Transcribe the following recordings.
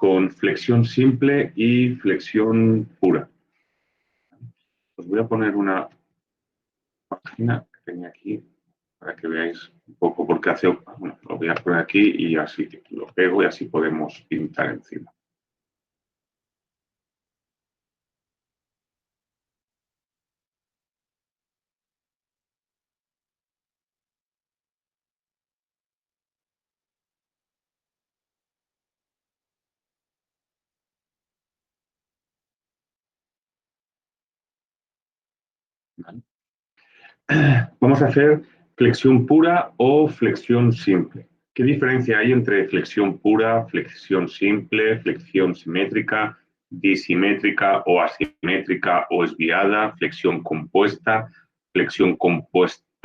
con flexión simple y flexión pura. Os voy a poner una página que tenía aquí para que veáis un poco, porque bueno, lo voy a poner aquí y así lo pego y así podemos pintar encima. ¿Vale? Vamos a hacer flexión pura o flexión simple. ¿Qué diferencia hay entre flexión pura, flexión simple, flexión simétrica, disimétrica o asimétrica o esviada, flexión compuesta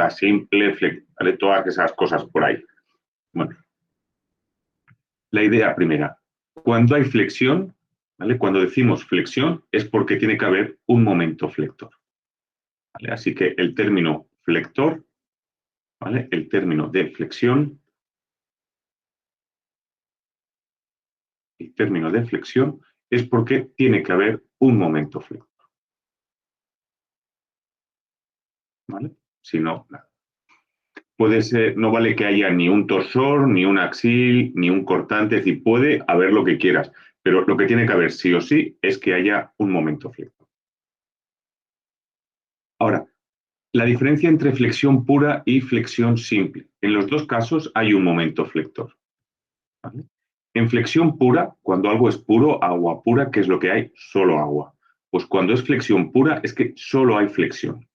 simple, ¿vale? Todas esas cosas por ahí? Bueno, la idea primera, cuando hay flexión, ¿vale? Cuando decimos flexión es porque tiene que haber un momento flector. ¿Vale? Así que el término flector, ¿vale? El término de flexión, el término de flexión es porque tiene que haber un momento flector. ¿Vale? Si no, nada. Puede ser, no vale que haya ni un torsor, ni un axil, ni un cortante, es decir, puede haber lo que quieras, pero lo que tiene que haber sí o sí es que haya un momento flector. Ahora, la diferencia entre flexión pura y flexión simple. En los dos casos hay un momento flector. ¿Vale? En flexión pura, cuando algo es puro, agua pura, ¿qué es lo que hay? Solo agua. Pues cuando es flexión pura es que solo hay flexión.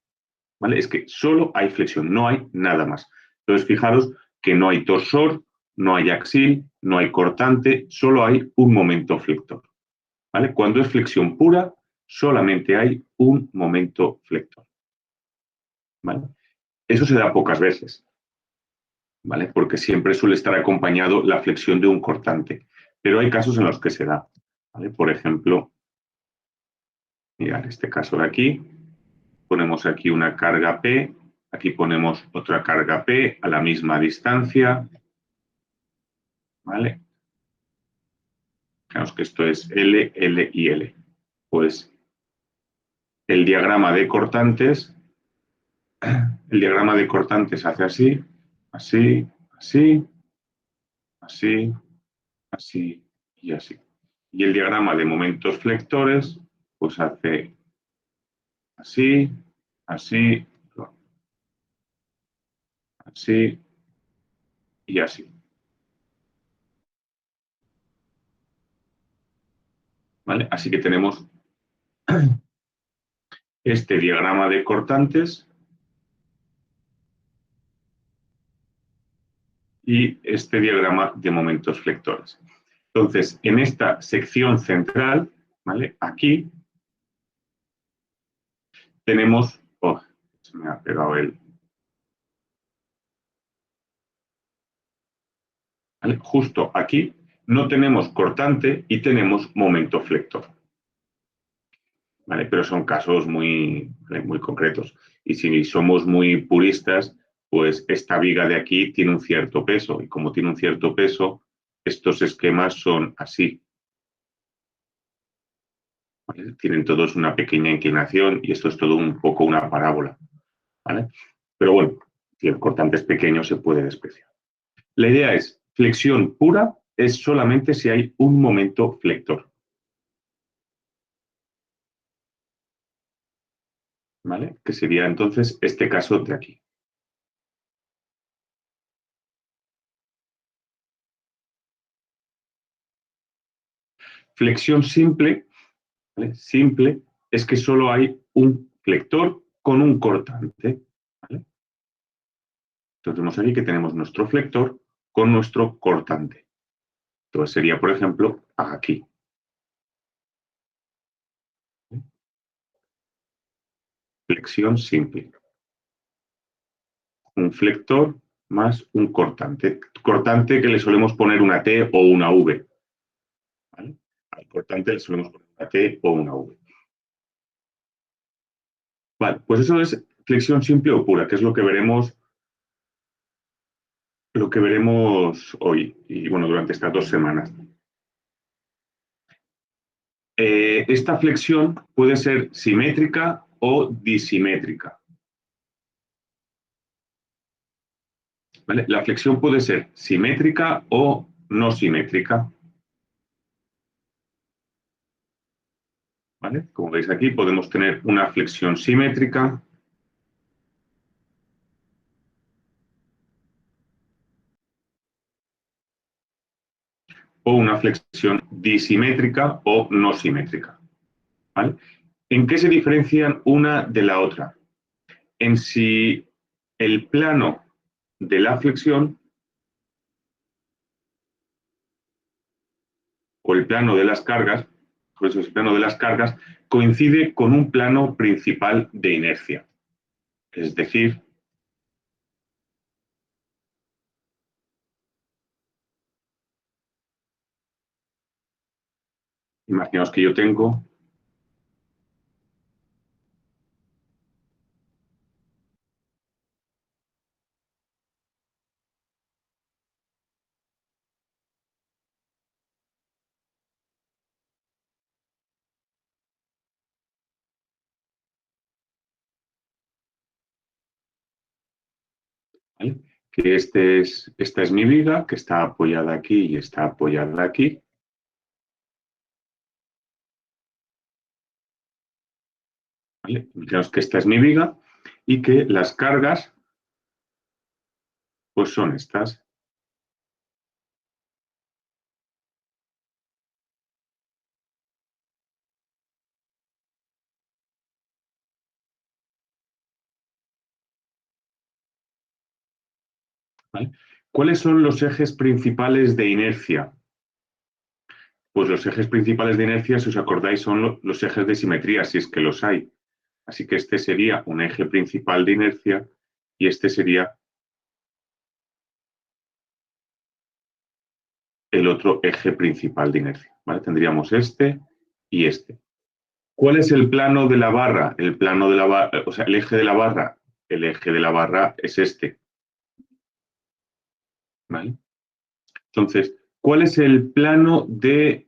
¿Vale? Es que solo hay flexión, no hay nada más. Entonces, fijaros que no hay torsor, no hay axil, no hay cortante, solo hay un momento flector. ¿Vale? Cuando es flexión pura, solamente hay un momento flector. ¿Vale? Eso se da pocas veces, ¿vale? Porque siempre suele estar acompañado la flexión de un cortante. Pero hay casos en los que se da, ¿vale? Por ejemplo, mirad, este caso de aquí, ponemos aquí una carga P, aquí ponemos otra carga P a la misma distancia, ¿vale? Fijaos que esto es L, L y L. Pues el diagrama de cortantes hace así, así, así, así, así y así. Y el diagrama de momentos flectores, pues hace así, así, así y así. ¿Vale? Así que tenemos este diagrama de cortantes y este diagrama de momentos flectores. Entonces, en esta sección central, ¿vale? Aquí tenemos, oh, se me ha pegado el, ¿vale? Justo aquí no tenemos cortante y tenemos momento flector, ¿vale? Pero son casos muy, muy concretos. Y si somos muy puristas, pues esta viga de aquí tiene un cierto peso y como tiene un cierto peso, estos esquemas son así. ¿Vale? Tienen todos una pequeña inclinación y esto es todo un poco una parábola, ¿vale? Pero bueno, si el cortante es pequeño se puede despreciar. La idea es, flexión pura es solamente si hay un momento flector. ¿Vale? Que sería entonces este caso de aquí. Flexión simple, ¿vale? Simple es que solo hay un flector con un cortante. ¿Vale? Entonces vemos aquí que tenemos nuestro flector con nuestro cortante. Entonces sería, por ejemplo, aquí. Flexión simple. Un flector más un cortante. Cortante que le solemos poner una T o una V. ¿Vale? Al cortante le solemos poner una T o una V. Vale, pues eso es flexión simple o pura, que es lo que veremos hoy y bueno, durante estas 2 semanas. esta flexión puede ser simétrica o disimétrica. ¿Vale? La flexión puede ser simétrica o no simétrica. ¿Vale? Como veis aquí, podemos tener una flexión simétrica o una flexión disimétrica o no simétrica. ¿Vale? ¿En qué se diferencian una de la otra? En si el plano de la flexión o el plano de las cargas, por eso el plano de las cargas, coincide con un plano principal de inercia. Es decir, imaginaos que yo tengo ¿vale? Que esta es mi viga, que está apoyada aquí y está apoyada aquí. ¿Vale? Imaginaos que esta es mi viga y que las cargas pues son estas. ¿Vale? ¿Cuáles son los ejes principales de inercia? Pues los ejes principales de inercia, si os acordáis, son los ejes de simetría, si es que los hay. Así que este sería un eje principal de inercia y este sería el otro eje principal de inercia. ¿Vale? Tendríamos este y este. ¿Cuál es el plano de la barra? El plano de la barra, o sea, el eje de la barra. El eje de la barra es este. ¿Vale? Entonces, ¿cuál es el plano de,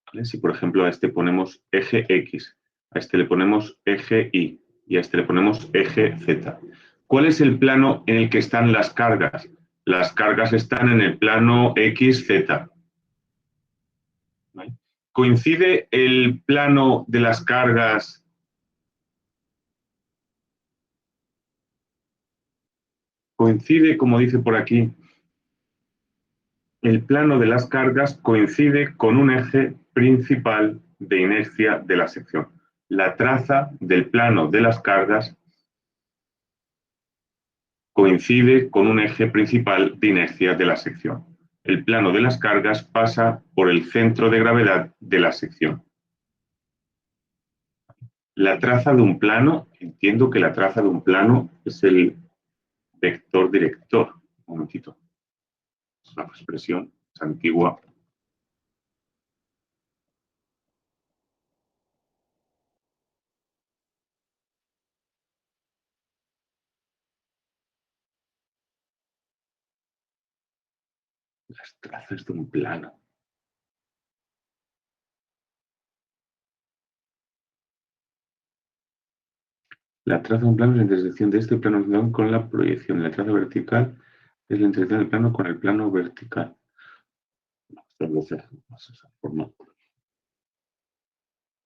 ¿vale? Si por ejemplo a este ponemos eje X, a este le ponemos eje Y y a este le ponemos eje Z. ¿Cuál es el plano en el que están las cargas? Las cargas están en el plano XZ. ¿Vale? ¿Coincide el plano de las cargas? Coincide, como dice por aquí, el plano de las cargas coincide con un eje principal de inercia de la sección. La traza del plano de las cargas coincide con un eje principal de inercia de la sección. El plano de las cargas pasa por el centro de gravedad de la sección. La traza de un plano, entiendo que la traza de un plano es el vector director. Un momentito. Es una expresión es antigua. Las trazas de un plano. La traza de un plano es la intersección de este plano horizontal con la proyección. La traza vertical es la intersección del plano con el plano vertical.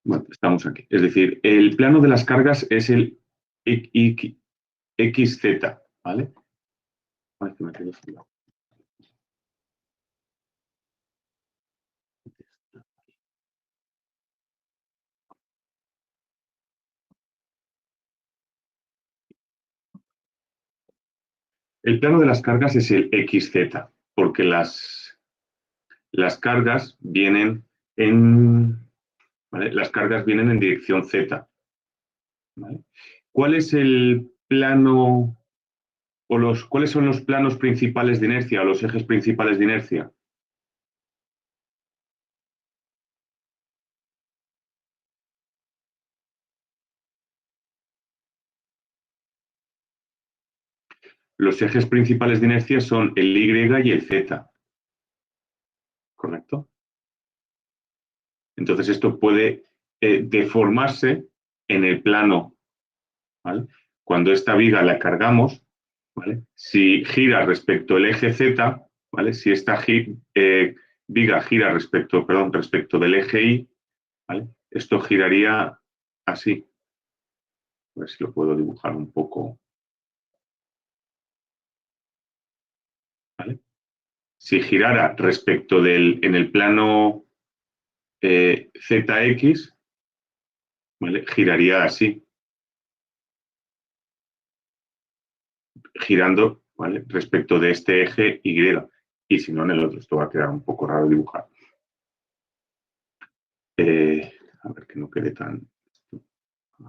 Bueno, estamos aquí. Es decir, el plano de las cargas es el XZ, ¿vale? El plano de las cargas es el XZ, porque las cargas vienen en, ¿vale? Las cargas vienen en dirección Z. ¿Vale? ¿Cuál es el plano o cuáles son los planos principales de inercia o los ejes principales de inercia? Los ejes principales de inercia son el Y y el Z, ¿correcto? Entonces esto puede deformarse en el plano, ¿vale? Cuando esta viga la cargamos, ¿vale? Si gira respecto al eje Z, ¿vale? Si esta viga gira respecto del eje Y, ¿vale? Esto giraría así. A ver si lo puedo dibujar un poco. ¿Vale? Si girara respecto en el plano ZX, ¿vale? Giraría así, girando, ¿vale? Respecto de este eje Y. Y si no, en el otro. Esto va a quedar un poco raro dibujar. A ver que no quede tan...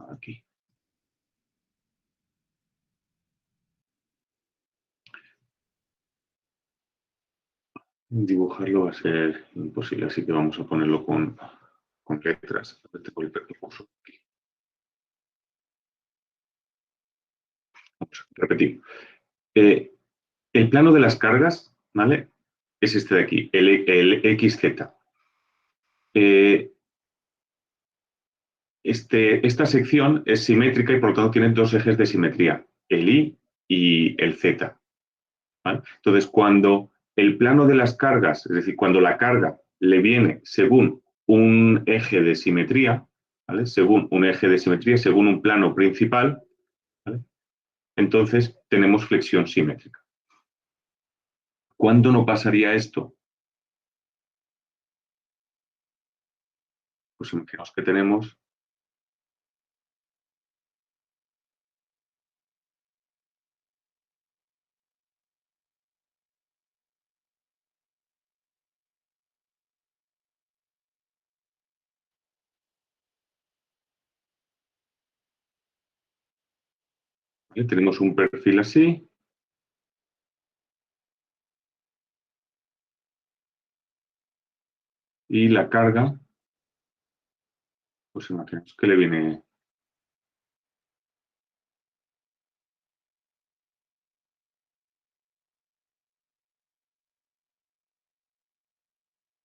Aquí. Dibujarlo va a ser imposible, así que vamos a ponerlo con letras. Tengo el recurso aquí. Vamos a repetir. El plano de las cargas, ¿vale? Es este de aquí, el XZ. Esta sección es simétrica y por lo tanto tiene dos ejes de simetría, el Y y el Z. ¿Vale? Entonces, cuando el plano de las cargas, es decir, cuando la carga le viene según un eje de simetría, ¿vale? Según un eje de simetría, según un plano principal, ¿vale? Entonces tenemos flexión simétrica. ¿Cuándo no pasaría esto? Pues imaginemos que tenemos ¿vale? Tenemos un perfil así. Y la carga, pues imaginemos que le viene...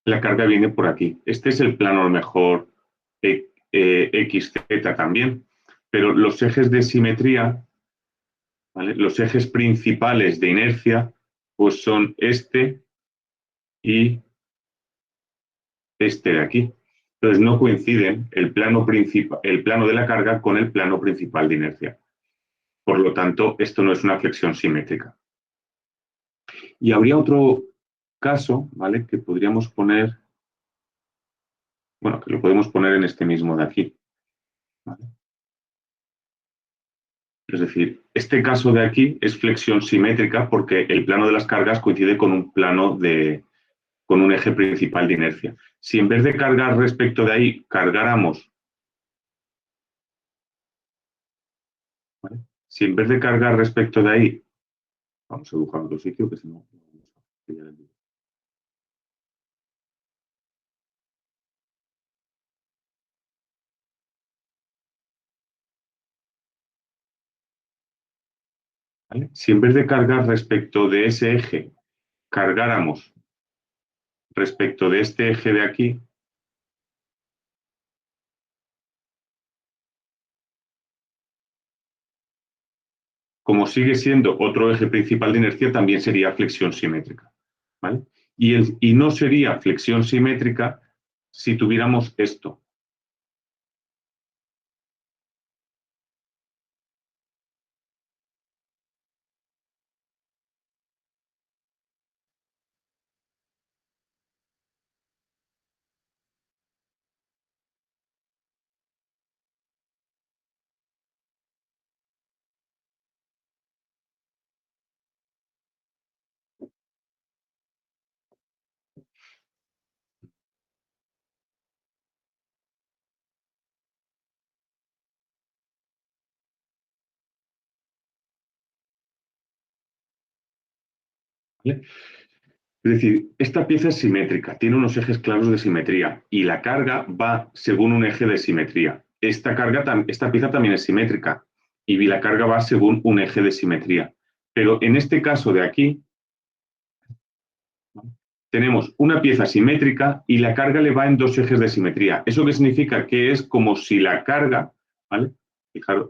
La carga viene por aquí. Este es el plano a lo mejor XZ también, pero los ejes de simetría, ¿vale? Los ejes principales de inercia, pues son este y este de aquí. Entonces no coinciden el plano de la carga con el plano principal de inercia. Por lo tanto, esto no es una flexión simétrica. Y habría otro caso, ¿vale? Que podríamos poner, bueno, que lo podemos poner en este mismo de aquí, ¿vale? Es decir, este caso de aquí es flexión simétrica porque el plano de las cargas coincide con un con un eje principal de inercia. Si en vez de cargar respecto de ahí, cargáramos, ¿vale? Si en vez de cargar respecto de ahí, vamos a dibujar otro sitio que si no, ¿vale? Si en vez de cargar respecto de ese eje, cargáramos respecto de este eje de aquí, como sigue siendo otro eje principal de inercia, también sería flexión simétrica, ¿vale? Y no sería flexión simétrica si tuviéramos esto. ¿Vale? Es decir, esta pieza es simétrica, tiene unos ejes claros de simetría y la carga va según un eje de simetría. Esta pieza también es simétrica y la carga va según un eje de simetría. Pero en este caso de aquí, ¿no? tenemos una pieza simétrica y la carga le va en dos ejes de simetría. ¿Eso qué significa? Que es como si la carga, ¿vale? Fijaros,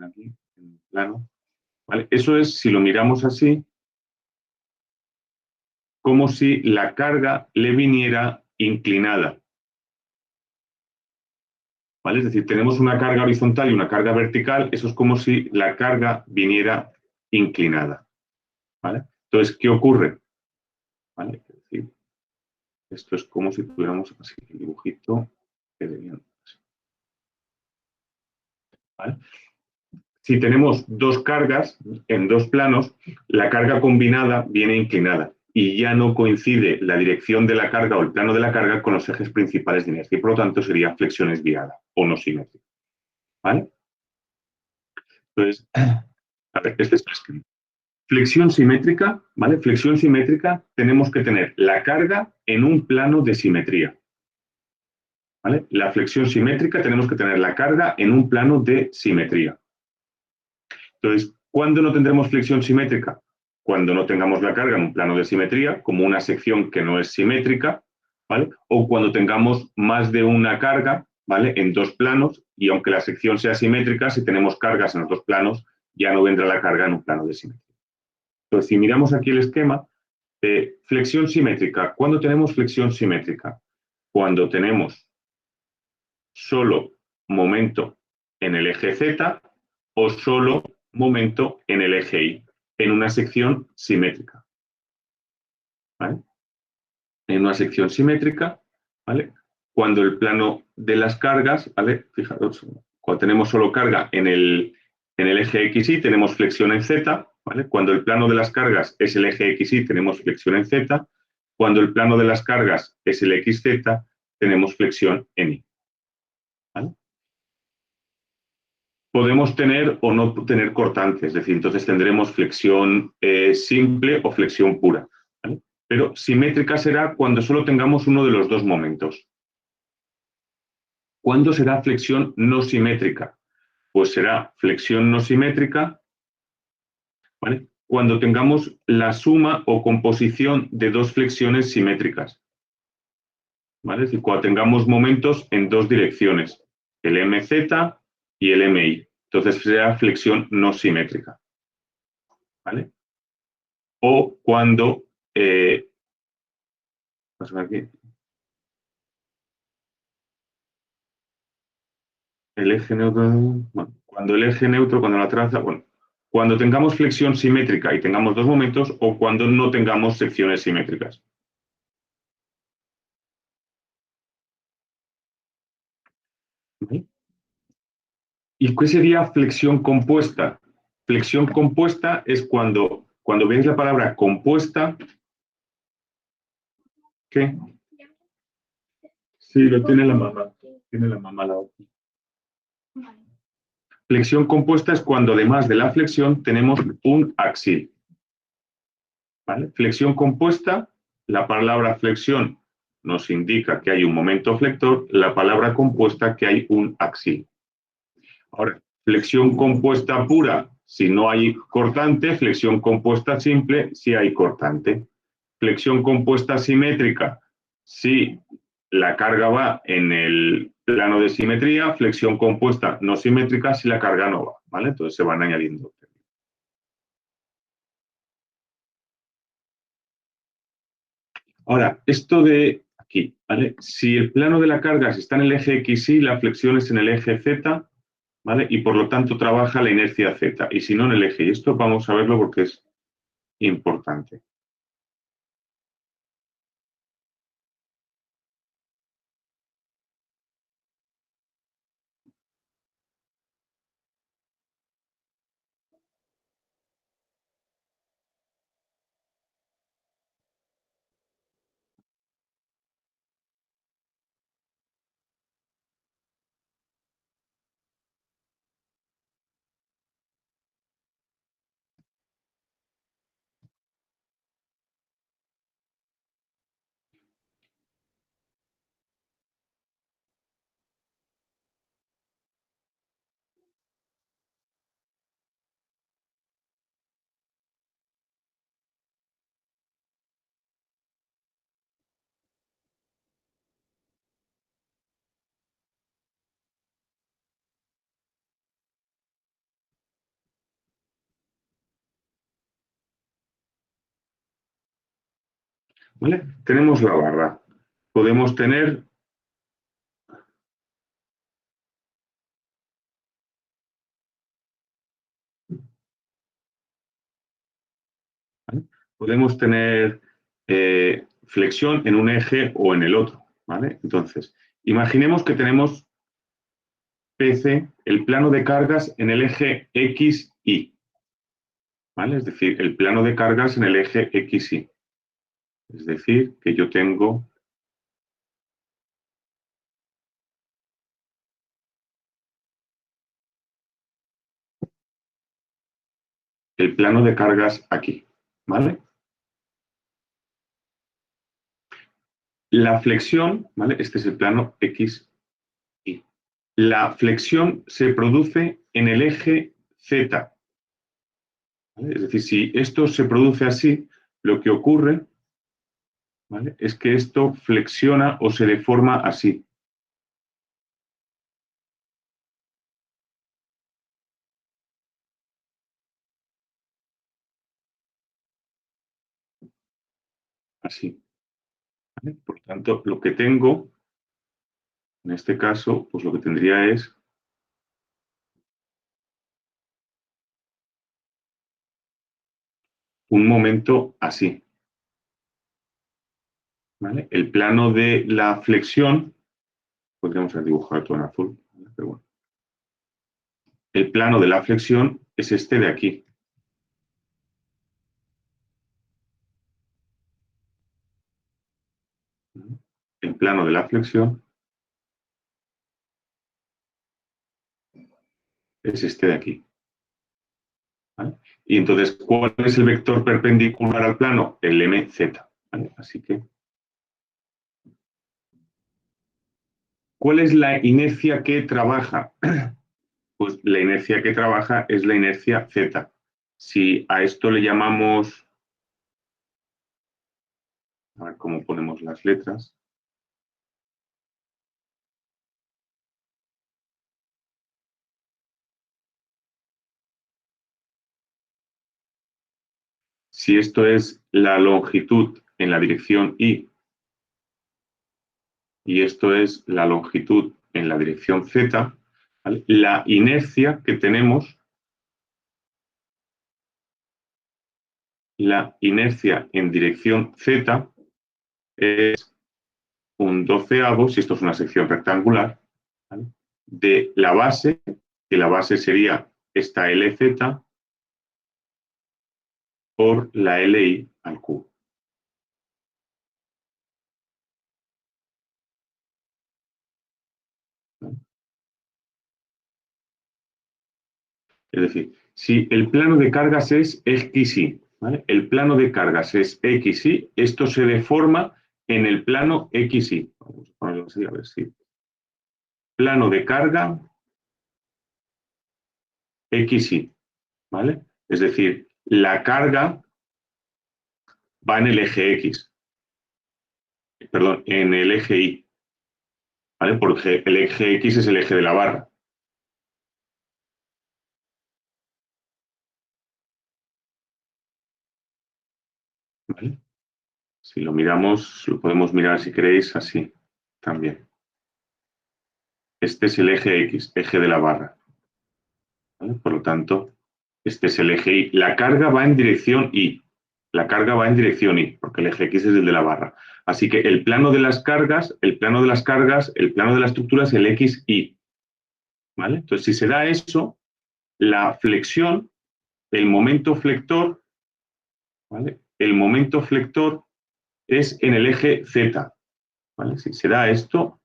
aquí, en plano, ¿vale? Eso es, si lo miramos así, como si la carga le viniera inclinada. ¿Vale? Es decir, tenemos una carga horizontal y una carga vertical, eso es como si la carga viniera inclinada. ¿Vale? Entonces, ¿qué ocurre? ¿Vale? Es decir, esto es como si tuviéramos así el dibujito que debían. ¿Vale? Si tenemos dos cargas en dos planos, la carga combinada viene inclinada y ya no coincide la dirección de la carga o el plano de la carga con los ejes principales de inercia y por lo tanto sería flexión desviada o no simétrica. ¿Vale? Entonces, a ver, este es escrito. Flexión simétrica, ¿vale? Flexión simétrica, tenemos que tener la carga en un plano de simetría. ¿Vale? La flexión simétrica tenemos que tener la carga en un plano de simetría. Entonces, ¿cuándo no tendremos flexión simétrica? Cuando no tengamos la carga en un plano de simetría, como una sección que no es simétrica, ¿vale? O cuando tengamos más de una carga, ¿vale? En dos planos, y aunque la sección sea simétrica, si tenemos cargas en los dos planos, ya no vendrá la carga en un plano de simetría. Entonces, si miramos aquí el esquema, flexión simétrica. ¿Cuándo tenemos flexión simétrica? Cuando tenemos solo momento en el eje Z o solo momento en el eje Y, en una sección simétrica. ¿Vale? En una sección simétrica, ¿vale? Cuando el plano de las cargas, ¿vale? Fijaros, cuando tenemos solo carga en el eje XY, tenemos flexión en Z, ¿vale? Cuando el plano de las cargas es el eje XY, tenemos flexión en Z. Cuando el plano de las cargas es el XZ, tenemos flexión en Y. ¿Vale? Podemos tener o no tener cortantes, es decir, entonces tendremos flexión simple o flexión pura. ¿Vale? Pero simétrica será cuando solo tengamos uno de los dos momentos. ¿Cuándo será flexión no simétrica? Pues será flexión no simétrica, ¿vale? Cuando tengamos la suma o composición de dos flexiones simétricas. ¿Vale? Es decir, cuando tengamos momentos en dos direcciones, el MZ y el MI. Entonces será flexión no simétrica. ¿Vale? O cuando aquí, el eje neutro, bueno, cuando el eje neutro, cuando la traza, bueno, cuando tengamos flexión simétrica y tengamos dos momentos o cuando no tengamos secciones simétricas. ¿Vale? ¿Y qué sería flexión compuesta? Flexión compuesta es cuando veis la palabra compuesta, ¿qué? Sí, lo tiene la mamá. Tiene la mamá la otra. Flexión compuesta es cuando además de la flexión tenemos un axil. ¿Vale? Flexión compuesta, la palabra flexión nos indica que hay un momento flector, la palabra compuesta que hay un axil. Ahora, flexión compuesta pura, si no hay cortante, flexión compuesta simple, si hay cortante. Flexión compuesta simétrica, si la carga va en el plano de simetría, flexión compuesta no simétrica si la carga no va, ¿vale? Entonces se van añadiendo. Ahora, esto de aquí, ¿vale? Si el plano de la carga está en el eje XY, la flexión es en el eje Z, ¿vale? Y por lo tanto trabaja la inercia Z, y si no en el eje. Y esto vamos a verlo porque es importante. ¿vale? Tenemos la barra. Podemos tener ¿vale? Podemos tener flexión en un eje o en el otro, ¿vale? Entonces, imaginemos que tenemos PC, el plano de cargas en el eje X, Y, ¿vale? Es decir, el plano de cargas en el eje X, Y. Es decir, que yo tengo el plano de cargas aquí, ¿vale? La flexión, ¿vale? Este es el plano X, Y. La flexión se produce en el eje Z, ¿vale? Es decir, si esto se produce así, lo que ocurre, ¿vale? Es que esto flexiona o se deforma así. Así, ¿vale? Por tanto, lo que tengo, en este caso, pues lo que tendría es un momento así, ¿vale? El plano de la flexión, podríamos haber dibujado todo en azul, ¿vale? Pero bueno. El plano de la flexión es este de aquí. El plano de la flexión es este de aquí, ¿vale? Y entonces, ¿cuál es el vector perpendicular al plano? El MZ, ¿vale? Así que, ¿cuál es la inercia que trabaja? Pues la inercia que trabaja es la inercia Z. Si a esto le llamamos, a ver cómo ponemos las letras, si esto es la longitud en la dirección y esto es la longitud en la dirección Z, ¿vale? La inercia que tenemos, la inercia en dirección Z es un doceavo, si esto es una sección rectangular, ¿vale? De la base, que la base sería esta LZ por la LI al cubo. ¿Vale? Es decir, si el plano de cargas es XY, ¿vale? El plano de cargas es XY, esto se deforma en el plano XY. Vamos a ponerlo así, a ver si. Plano de carga XY, ¿vale? Es decir, la carga va en el eje X, perdón, en el eje Y, ¿vale? Porque el eje X es el eje de la barra, ¿vale? Si lo miramos, lo podemos mirar si queréis así también. Este es el eje X, eje de la barra, ¿vale? Por lo tanto, este es el eje Y. La carga va en dirección Y. La carga va en dirección Y, porque el eje X es el de la barra. Así que el plano de las cargas, el plano de las cargas, el plano de la estructura es el XY, ¿vale? Entonces, si se da eso, la flexión, el momento flector, ¿vale? El momento flector es en el eje Z, ¿vale? Si se da esto,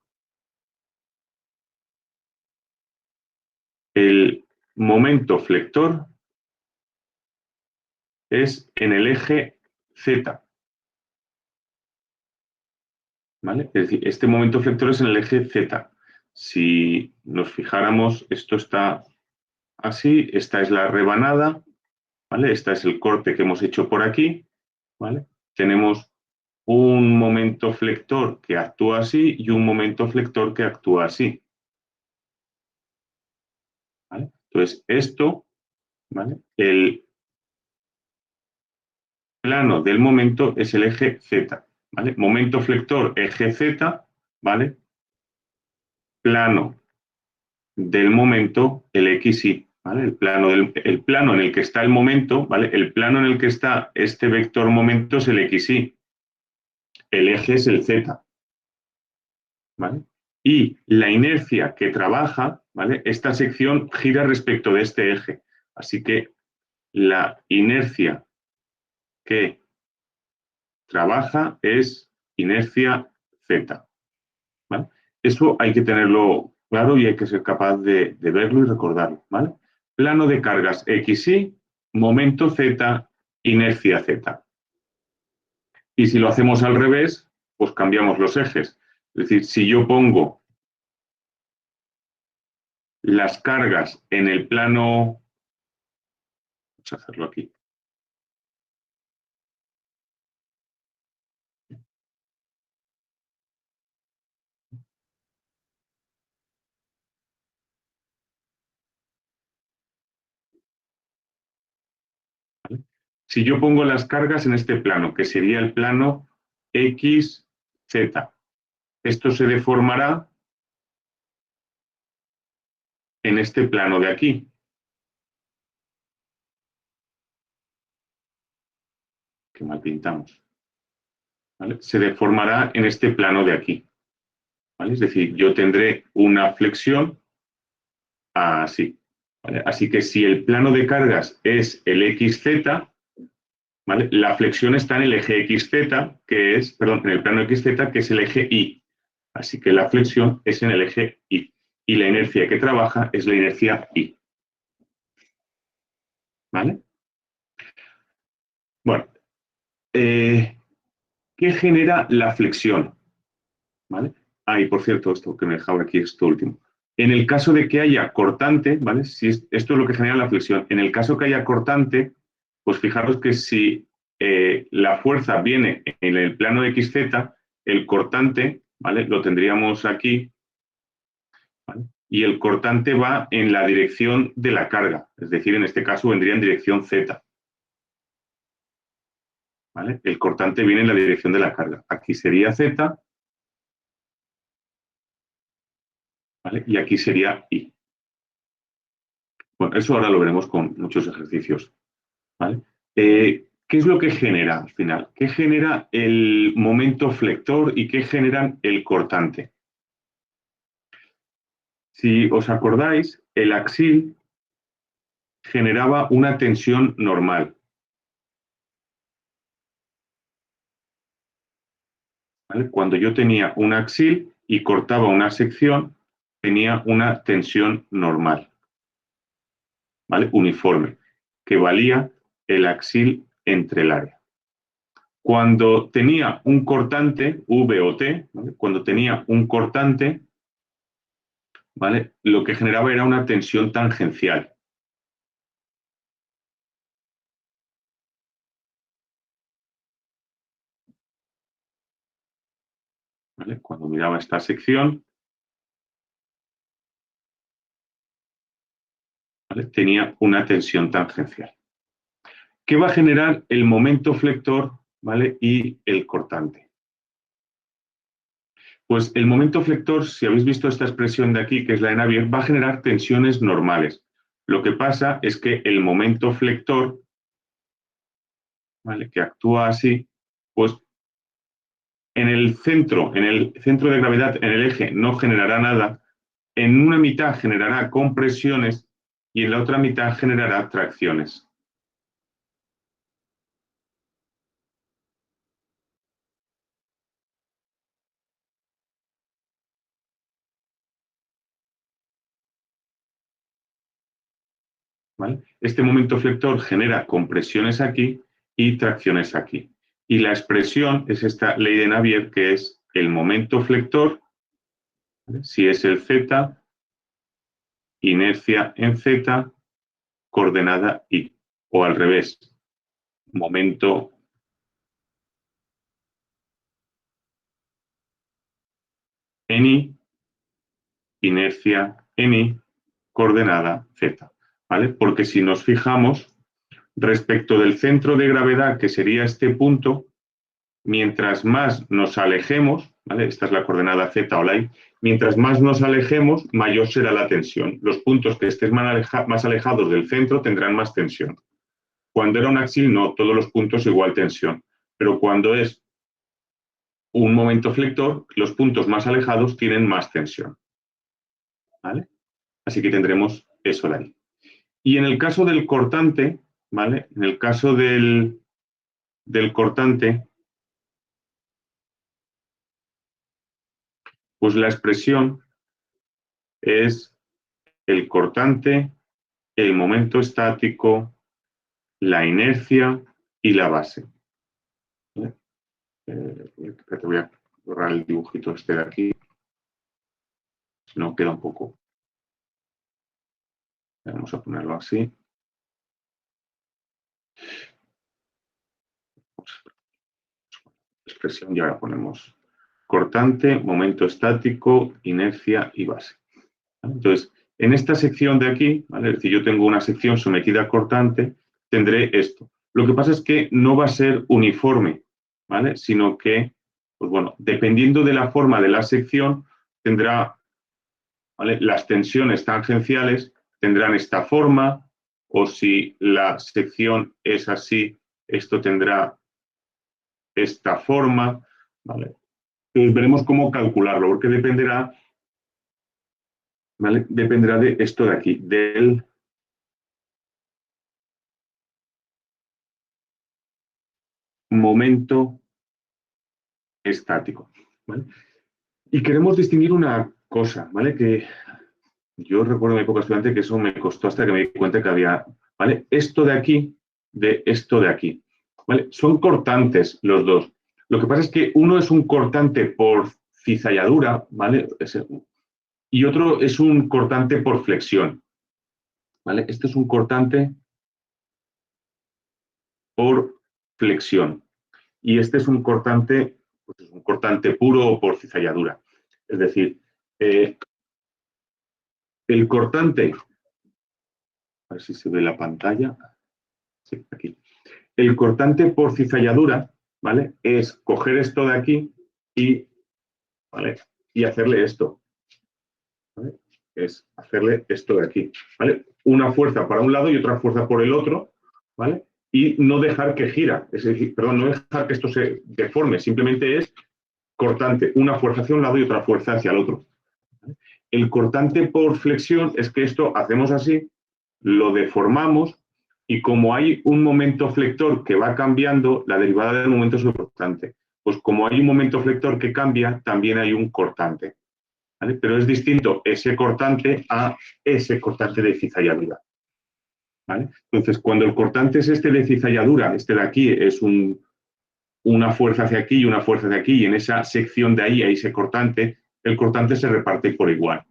el momento flector es en el eje Z, ¿vale? Es decir, este momento flector es en el eje Z. Si nos fijáramos, esto está así, esta es la rebanada, ¿vale? Este es el corte que hemos hecho por aquí, ¿vale? Tenemos un momento flector que actúa así y un momento flector que actúa así, ¿vale? Entonces, esto, ¿vale? El plano del momento es el eje Z, ¿vale? Momento flector eje Z, ¿vale? Plano del momento, el XY, ¿vale? El plano en el que está el momento, ¿vale? El plano en el que está este vector momento es el XY. El eje es el Z, ¿vale? Y la inercia que trabaja, ¿vale? Esta sección gira respecto de este eje. Así que la inercia que trabaja es inercia Z, ¿vale? Eso hay que tenerlo claro y hay que ser capaz de verlo y recordarlo, ¿vale? Plano de cargas XY, momento Z, inercia Z. Y si lo hacemos al revés, pues cambiamos los ejes. Es decir, si yo pongo las cargas en el plano, vamos a hacerlo aquí, ¿vale? Si yo pongo las cargas en este plano, que sería el plano XZ, esto se deformará en este plano de aquí, que mal pintamos, ¿vale? Se deformará en este plano de aquí, ¿vale? Es decir, yo tendré una flexión así, ¿vale? Así que si el plano de cargas es el XZ, ¿vale? La flexión está en el eje XZ, que es, perdón, en el plano XZ, que es el eje Y. Así que la flexión es en el eje Y. Y la inercia que trabaja es la inercia Y. ¿Vale? Bueno, ¿qué genera la flexión? ¿Vale? Ah, y por cierto, esto que me dejaba aquí, esto último. En el caso de que haya cortante, ¿vale? Si esto es lo que genera la flexión. En el caso que haya cortante, pues fijaros que si la fuerza viene en el plano XZ, el cortante, ¿vale? Lo tendríamos aquí, ¿vale? Y el cortante va en la dirección de la carga, es decir, en este caso vendría en dirección Z, ¿vale? El cortante viene en la dirección de la carga. Aquí sería Z, ¿vale? Y aquí sería Y. Bueno, eso ahora lo veremos con muchos ejercicios, ¿vale? ¿Qué es lo que genera al final? ¿Qué genera el momento flector y qué generan el cortante? Si os acordáis, el axil generaba una tensión normal, ¿vale? Cuando yo tenía un axil y cortaba una sección, tenía una tensión normal, ¿vale? Uniforme, que valía el axil entre el área. Cuando tenía un cortante, V o T, ¿vale? Cuando tenía un cortante, ¿vale? Lo que generaba era una tensión tangencial. ¿Vale? Cuando miraba esta sección, ¿vale? Tenía una tensión tangencial. ¿Qué va a generar el momento flector, ¿vale? Y el cortante? Pues el momento flector, si habéis visto esta expresión de aquí, que es la de Navier, va a generar tensiones normales. Lo que pasa es que el momento flector, ¿vale? Que actúa así, pues en el centro de gravedad, en el eje, no generará nada. En una mitad generará compresiones y en la otra mitad generará tracciones. ¿Vale? Este momento flector genera compresiones aquí y tracciones aquí. Y la expresión es esta ley de Navier, que es el momento flector, ¿vale? Si es el Z, inercia en Z, coordenada Y. O al revés, momento en Y, inercia en Y, coordenada Z. ¿Vale? Porque si nos fijamos, respecto del centro de gravedad, que sería este punto, mientras más nos alejemos, ¿vale? Esta es la coordenada z o la y, mientras más nos alejemos, mayor será la tensión. Los puntos que estén más alejados del centro tendrán más tensión. Cuando era un axil, no, todos los puntos igual tensión. Pero cuando es un momento flector, los puntos más alejados tienen más tensión. ¿Vale? Así que tendremos eso de ahí. Y en el caso del cortante, ¿vale? En el caso del cortante, pues la expresión es el cortante, el momento estático, la inercia y la base. ¿Vale? Te voy a borrar el dibujito este de aquí. Si no, queda un poco. Vamos a ponerlo así. Expresión y ahora ponemos cortante, momento estático, inercia y base. ¿Vale? Entonces, en esta sección de aquí, ¿vale? Es decir, yo tengo una sección sometida a cortante, tendré esto. Lo que pasa es que no va a ser uniforme, ¿vale? Sino que, pues bueno, dependiendo de la forma de la sección, tendrá, ¿vale? Las tensiones tangenciales tendrán esta forma, o si la sección es así, esto tendrá esta forma, ¿vale? Entonces veremos cómo calcularlo, porque dependerá, ¿vale? Dependerá de esto de aquí, del momento estático, ¿vale? Y queremos distinguir una cosa, ¿vale? Que yo recuerdo en mi época estudiante que eso me costó hasta que me di cuenta que había, ¿vale? Esto de aquí, de esto de aquí, ¿vale? Son cortantes los dos. Lo que pasa es que uno es un cortante por cizalladura, ¿vale? Y otro es un cortante por flexión, ¿vale? Este es un cortante por flexión y este es pues es un cortante puro o por cizalladura. Es decir, el cortante, a ver si se ve la pantalla, sí, aquí. El cortante por cizalladura, ¿vale? Es coger esto de aquí y, ¿vale? Y hacerle esto, ¿vale? Es hacerle esto de aquí, ¿vale? Una fuerza para un lado y otra fuerza por el otro, ¿vale? Y no dejar que gira, es decir, perdón, no dejar que esto se deforme, simplemente es cortante, una fuerza hacia un lado y otra fuerza hacia el otro. El cortante por flexión es que esto hacemos así, lo deformamos y como hay un momento flector que va cambiando, la derivada del momento es el cortante. Pues como hay un momento flector que cambia, también hay un cortante. ¿Vale? Pero es distinto ese cortante a ese cortante de cizalladura. ¿Vale? Entonces, cuando el cortante es este de cizalladura, este de aquí es una fuerza hacia aquí y una fuerza hacia aquí, y en esa sección de ahí hay ese cortante, el cortante se reparte por igual.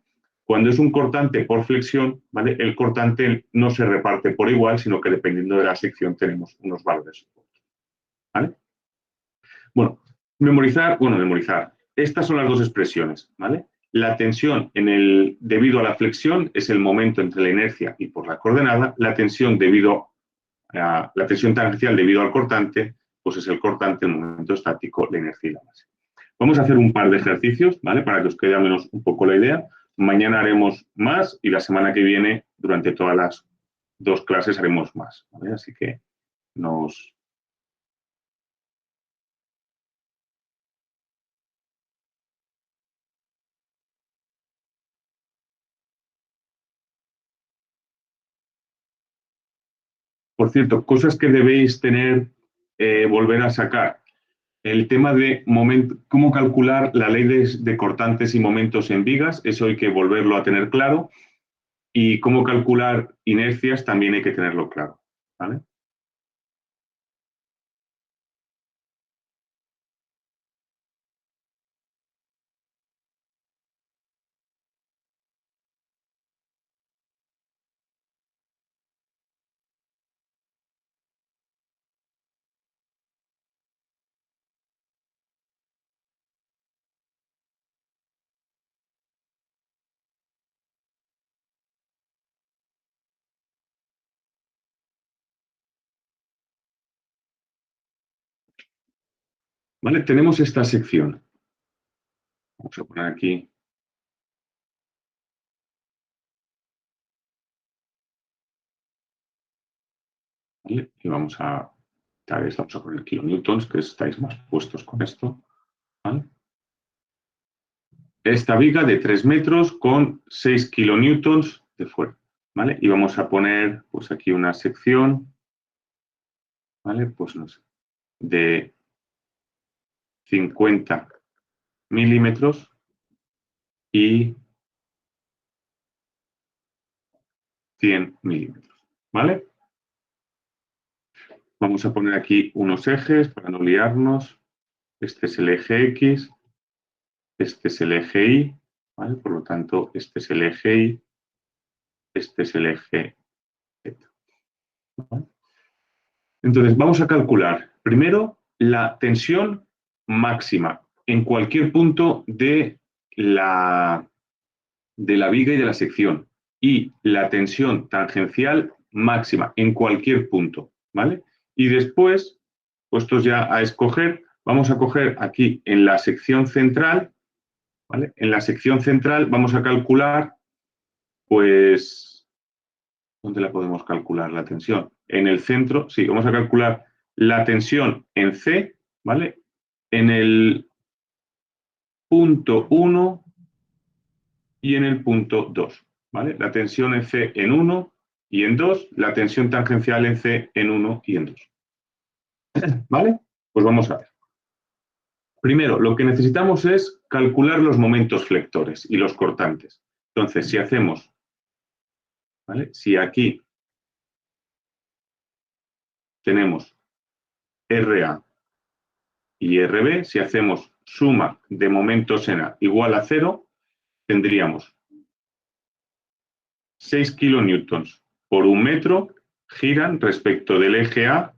Cuando es un cortante por flexión, ¿vale? El cortante no se reparte por igual, sino que dependiendo de la sección tenemos unos valores. ¿Vale? Bueno, memorizar. Estas son las dos expresiones, ¿vale? La tensión debido a la flexión es el momento entre la inercia y por la coordenada. La tensión la tensión tangencial debido al cortante, pues es el cortante, el momento estático, la inercia y la base. Vamos a hacer un par de ejercicios, ¿vale? Para que os quede al menos un poco la idea. Mañana haremos más y la semana que viene, durante todas las dos clases, haremos más, ¿vale? Así que nos... Por cierto, cosas que debéis tener, volver a sacar. El tema de cómo calcular la ley de cortantes y momentos en vigas, eso hay que volverlo a tener claro. Y cómo calcular inercias también hay que tenerlo claro, ¿vale? ¿Vale? Tenemos esta sección. Vamos a poner aquí. ¿Vale? Y vamos a, tal vez vamos a poner kilonewtons, que estáis más puestos con esto. ¿Vale? Esta viga de 3 metros con 6 kilonewtons de fuerza. ¿Vale? Y vamos a poner pues aquí una sección, ¿vale? Pues no sé, de 50 milímetros y 100 milímetros. ¿Vale? Vamos a poner aquí unos ejes para no liarnos. Este es el eje X, este es el eje Y, ¿vale? Por lo tanto, este es el eje Y, este es el eje Z. ¿Vale? Entonces, vamos a calcular primero la tensión máxima en cualquier punto de la viga y de la sección y la tensión tangencial máxima en cualquier punto, ¿vale? Y después, puestos ya a escoger, vamos a coger aquí en la sección central, ¿vale? En la sección central vamos a calcular, pues, ¿dónde la podemos calcular la tensión? En el centro, sí, vamos a calcular la tensión en C, ¿vale? En el punto 1 y en el punto 2, ¿vale? La tensión en C en 1 y en 2, la tensión tangencial en C en 1 y en 2. ¿Vale? Pues vamos a ver. Primero, lo que necesitamos es calcular los momentos flectores y los cortantes. Entonces, si hacemos, ¿vale? Si aquí tenemos RA y RB, si hacemos suma de momentos en A igual a 0, tendríamos 6 kilonewtons por un metro giran respecto del eje A,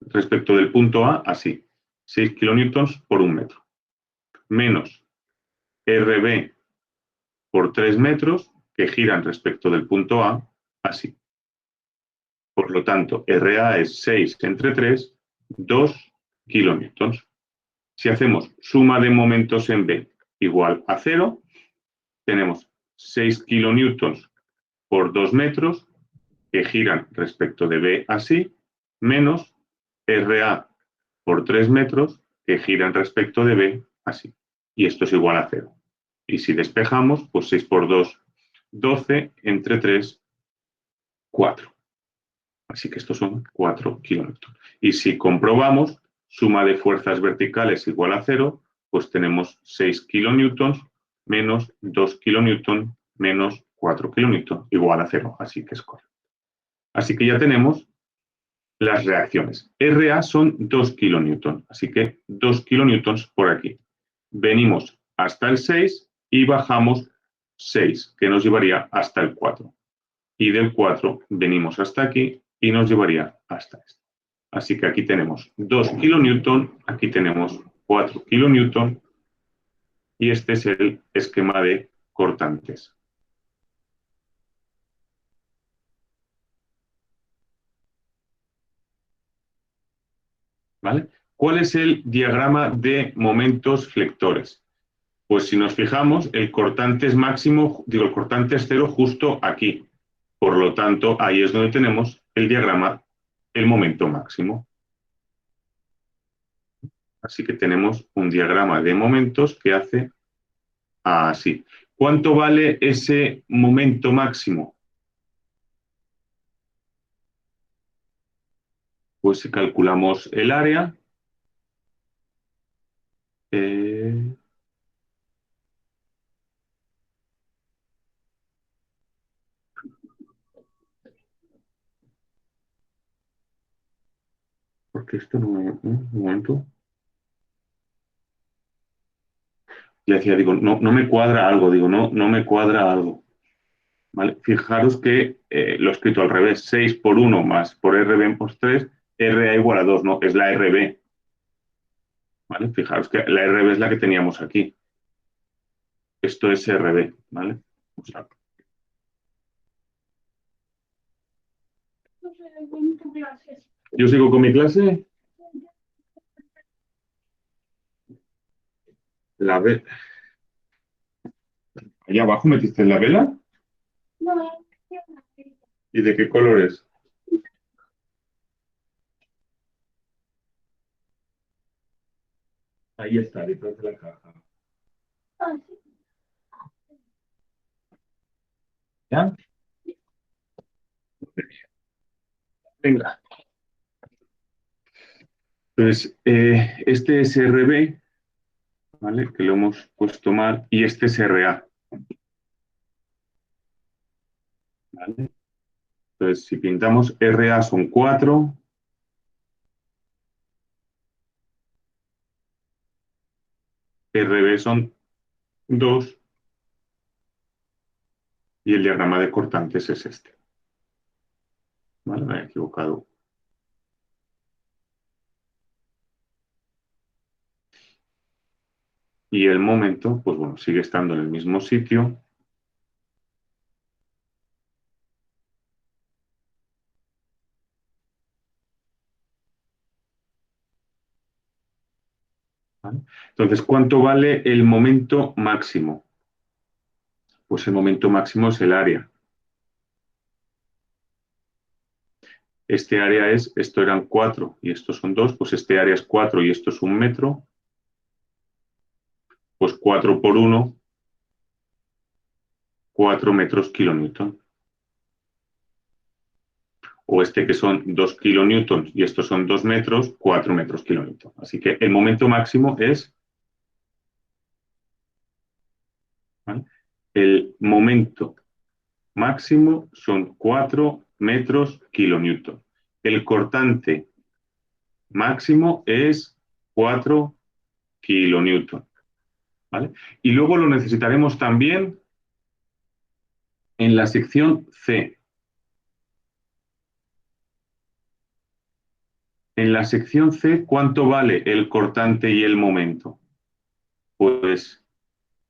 respecto del punto A, así. 6 kilonewtons por un metro. Menos RB por 3 metros que giran respecto del punto A, así. Por lo tanto, RA es 6 entre 3, 2 kilonewtons. Si hacemos suma de momentos en B igual a 0, tenemos 6 kilonewtons por 2 metros que giran respecto de B así, menos RA por 3 metros que giran respecto de B así. Y esto es igual a 0. Y si despejamos, pues 6 por 2, 12, entre 3, 4. Así que estos son 4 kilonewtons. Y si comprobamos, suma de fuerzas verticales igual a 0, pues tenemos 6 kilonewtons menos 2 kilonewtons menos 4 kilonewtons igual a 0. Así que es correcto. Así que ya tenemos las reacciones. RA son 2 kilonewtons, así que 2 kilonewtons por aquí. Venimos hasta el 6 y bajamos 6, que nos llevaría hasta el 4. Y del 4 venimos hasta aquí y nos llevaría hasta este. Así que aquí tenemos 2 kilonewtons, aquí tenemos 4 kilonewtons y este es el esquema de cortantes. ¿Vale? ¿Cuál es el diagrama de momentos flectores? Pues si nos fijamos, el cortante es máximo, digo, el cortante es 0 justo aquí. Por lo tanto, ahí es donde tenemos el diagrama, el momento máximo. Así que tenemos un diagrama de momentos que hace así. ¿Cuánto vale ese momento máximo? Pues si calculamos el área, eh, porque esto no me... Un momento. Le decía, digo, no me cuadra algo, digo, no me cuadra algo. ¿Vale? Fijaros que lo he escrito al revés, 6 por 1 más por RB por 3, RA igual a 2, no, es la RB. ¿Vale? Fijaros que la RB es la que teníamos aquí. Esto es RB, ¿vale? O sea, yo sigo con mi clase. La vela. ¿Allá abajo metiste la vela? No, ¿Y de qué color es? Ahí está, detrás de la caja. ah, sí. ¿Ya? Venga. Entonces, este es RB, ¿vale? Que lo hemos puesto mal, y este es RA, ¿vale? Entonces, si pintamos RA son 4, RB son 2, y el diagrama de cortantes es este. ¿Vale? Me he equivocado. Y el momento, pues bueno, sigue estando en el mismo sitio. ¿Vale? Entonces, ¿cuánto vale el momento máximo? Pues el momento máximo es el área. Este área es, esto eran 4 y estos son 2, pues este área es 4 y esto es 1 metro, pues 4 por 1, 4 metros kilonewton. O este que son 2 kilonewtons y estos son 2 metros, 4 metros kilonewton. Así que el momento máximo es, ¿vale? El momento máximo son 4 metros kilonewton. El cortante máximo es 4 kilonewton, ¿vale? Y luego lo necesitaremos también en la sección C. En la sección C, ¿cuánto vale el cortante y el momento? Pues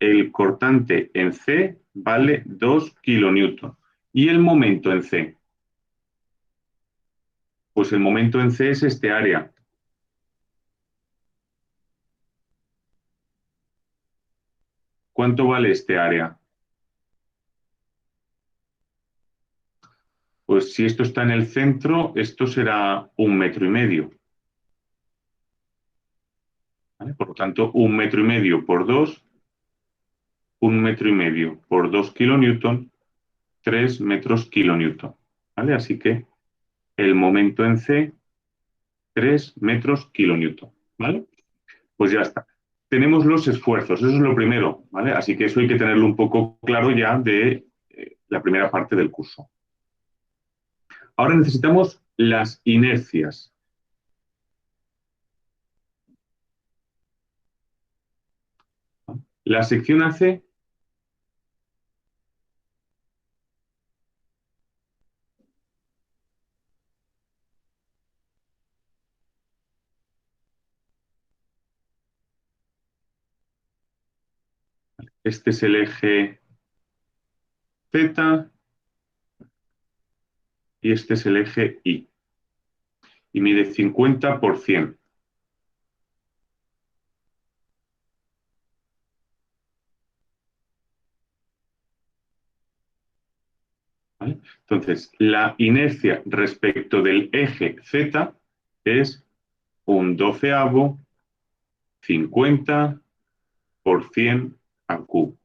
el cortante en C vale 2 kilonewton. ¿Y el momento en C? Pues el momento en C es este área. ¿Cuánto vale este área? Pues si esto está en el centro, esto será 1,5 metros. ¿Vale? Por lo tanto, 1,5 metros por 2, 1,5 metros por 2 kilonewton, 3 metros kilonewton. ¿Vale? Así que el momento en C, 3 metros kilonewton. ¿Vale? Pues ya está. Tenemos los esfuerzos, eso es lo primero, ¿vale? Así que eso hay que tenerlo un poco claro ya de la primera parte del curso. Ahora necesitamos las inercias. La sección AC, este es el eje Z y este es el eje Y. Y mide 50 por 100. ¿Vale? Entonces, la inercia respecto del eje Z es un doceavo 50 por 100 al cubo.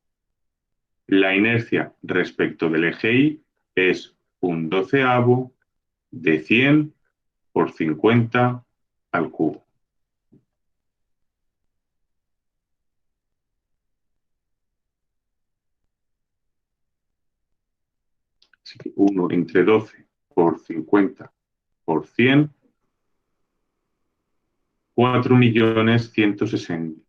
La inercia respecto del eje Y es un doceavo de 100 por 50 al cubo. Así que 1 entre 12 por 50 por 100, 4.160.000.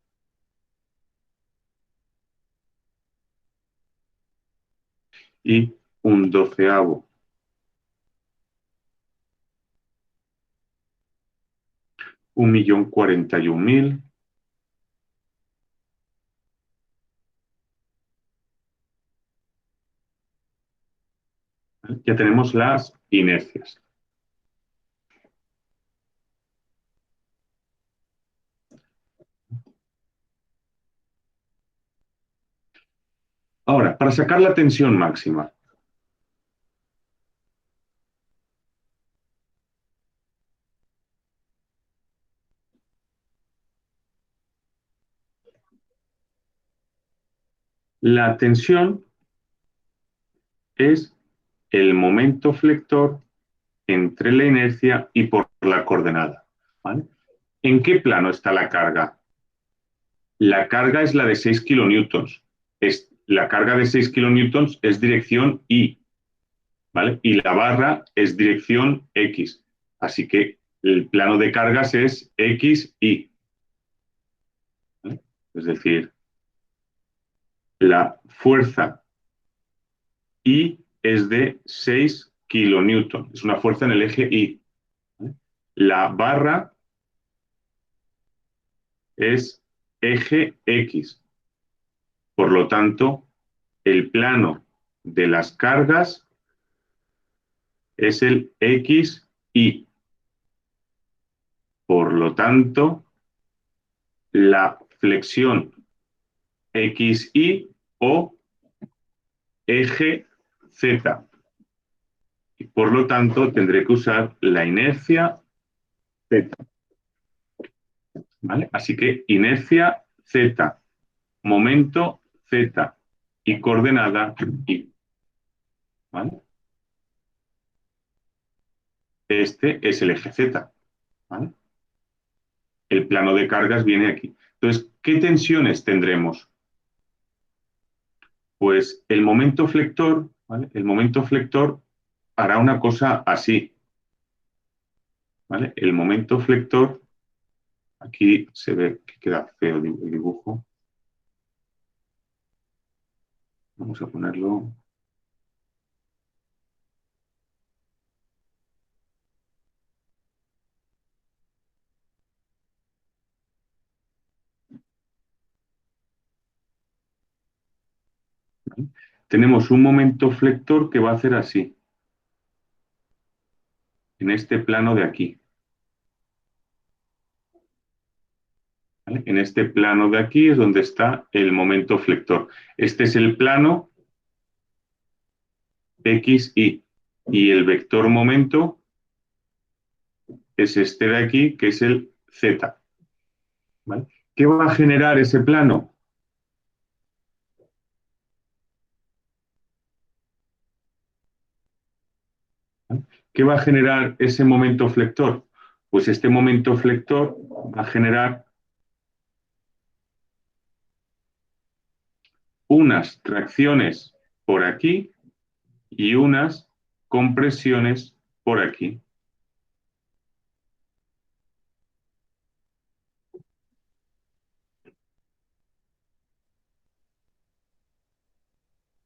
Y un doceavo 1.041.000. Ya tenemos las inercias. para sacar la tensión máxima. La tensión es el momento flector entre la inercia y por la coordenada. ¿Vale? ¿En qué plano está la carga? La carga es la de 6 kilonewtons. La carga de 6 kilonewtons es dirección Y, ¿vale? Y la barra es dirección X. Así que el plano de cargas es XY. ¿Vale? Es decir, la fuerza Y es de 6 kilonewtons. Es una fuerza en el eje Y. ¿Vale? La barra es eje X. Por lo tanto, el plano de las cargas es el XY. Por lo tanto, la flexión XY o eje Z. Y por lo tanto, tendré que usar la inercia Z. ¿Vale? Así que inercia Z, momento Z y coordenada Y. ¿Vale? Este es el eje Z. ¿Vale? El plano de cargas viene aquí. Entonces, ¿qué tensiones tendremos? Pues el momento flector, ¿vale? El momento flector hará una cosa así. ¿Vale? El momento flector, aquí se ve que queda feo el dibujo. Vamos a ponerlo. ¿Vale? Tenemos un momento flector que va a hacer así, en este plano de aquí. ¿Vale? En este plano de aquí es donde está el momento flector. Este es el plano XY y el vector momento es este de aquí, que es el Z. ¿Vale? ¿Qué va a generar ese plano? ¿Vale? ¿Qué va a generar ese momento flector? Pues este momento flector va a generar unas tracciones por aquí y unas compresiones por aquí.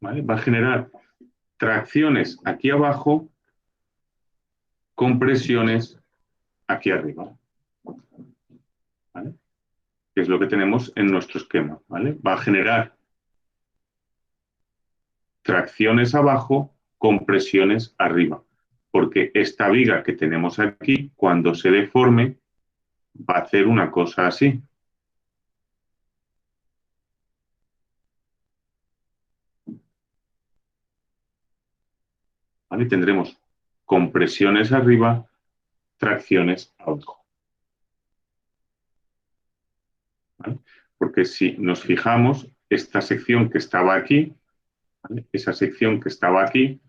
¿Vale? Va a generar tracciones aquí abajo, compresiones aquí arriba. ¿Vale? Que es lo que tenemos en nuestro esquema. ¿Vale? Va a generar tracciones abajo, compresiones arriba. Porque esta viga que tenemos aquí, cuando se deforme, va a hacer una cosa así. ¿Vale? Tendremos compresiones arriba, tracciones abajo. ¿Vale? Porque si nos fijamos, esta sección que estaba aquí, ¿vale? Esa sección que estaba aquí,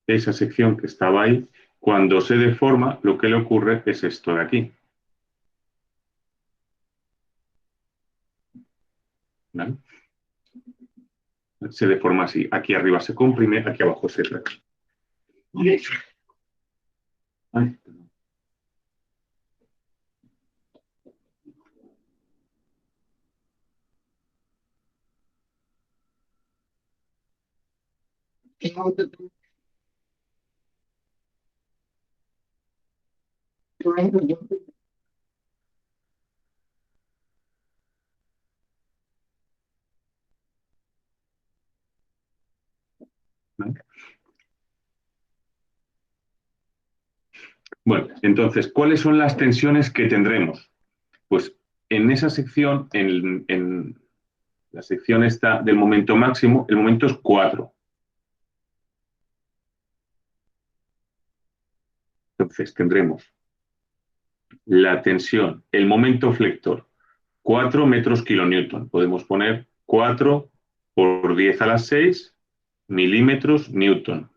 esa sección que estaba ahí, cuando se deforma, lo que le ocurre es esto de aquí. ¿Vale? Se deforma así. Aquí arriba se comprime, aquí abajo se retrae. Ay. ¿Vale? Bueno, entonces, ¿cuáles son las tensiones que tendremos? Pues en esa sección, en la sección esta del momento máximo, el momento es 4. Entonces tendremos la tensión, el momento flector, 4 metros kilonewton. Podemos poner 4 por 10 a la 6 milímetros newton.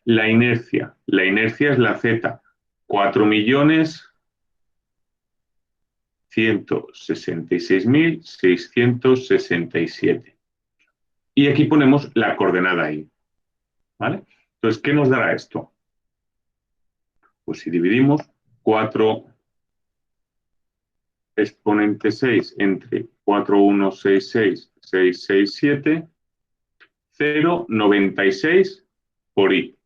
La inercia es la Z, 4.166.667. Y aquí ponemos la coordenada Y. ¿Vale? Entonces, ¿qué nos dará esto? Pues si dividimos 4 exponente 6 entre 4.166.667, 0,96 por I.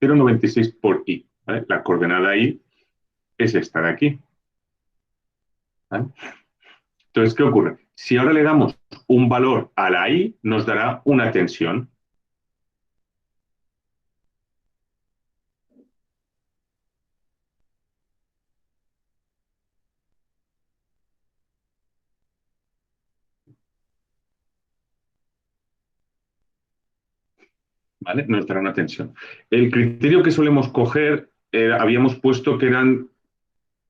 0,96 por I. ¿Vale? La coordenada I es esta de aquí. ¿Vale? Entonces, ¿qué ocurre? Si ahora le damos un valor a la I, nos dará una tensión. ¿Vale? Nos dará una tensión. El criterio que solemos coger, habíamos puesto que eran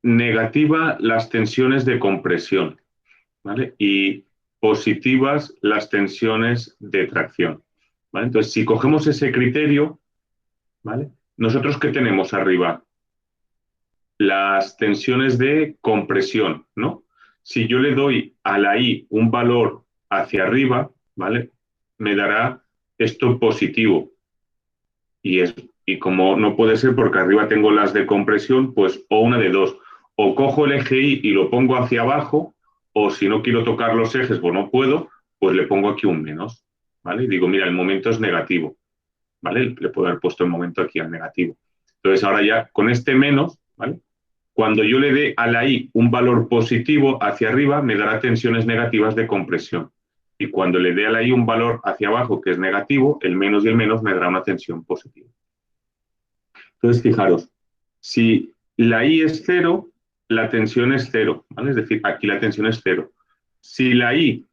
negativa las tensiones de compresión, ¿vale? Y positivas las tensiones de tracción. ¿Vale? Entonces, si cogemos ese criterio, ¿vale? Nosotros, ¿qué tenemos arriba? Las tensiones de compresión, ¿no? Si yo le doy a la I un valor hacia arriba, ¿vale? Me dará esto positivo. Y como no puede ser porque arriba tengo las de compresión, pues o una de dos. O cojo el eje Y y lo pongo hacia abajo, o si no quiero tocar los ejes, pues no puedo, pues le pongo aquí un menos, ¿vale? Y digo, mira, el momento es negativo, ¿vale? Le puedo haber puesto el momento aquí al negativo. Entonces ahora ya con este menos, ¿vale? Cuando yo le dé a la I un valor positivo hacia arriba, me dará tensiones negativas de compresión. Y cuando le dé a la I un valor hacia abajo, que es negativo, el menos y el menos me dará una tensión positiva. Entonces, fijaros, si la I es cero, la tensión es cero, ¿vale? Es decir, aquí la tensión es cero. Si la I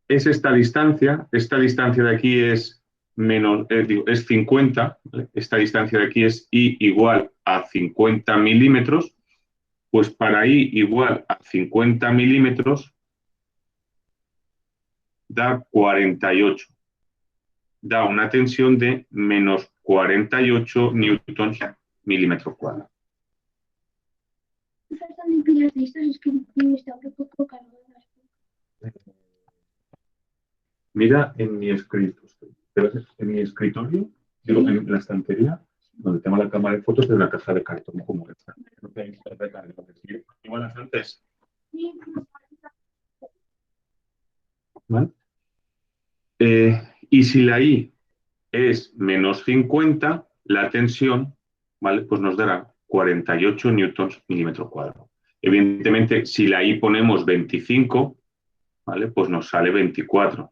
es esta distancia de aquí es menos, es 50, ¿vale? Esta distancia de aquí es I igual a 50 milímetros, pues para I igual a 50 milímetros da 48. Da una tensión de menos 48 newtons milímetro cuadrado. Faltan pilas de estas, es que no está un poco cargadas. Mira en mi escritorio, digo, en la estantería, donde tengo la cámara de fotos de una caja de cartón como esta. No tenéis que recargar, porque igual las antes. Sí, ¿Vale? Y si la I es menos 50, la tensión, ¿vale? Pues nos dará 48 newtons milímetro cuadrado. Evidentemente, si la I ponemos 25, ¿vale? Pues nos sale 24.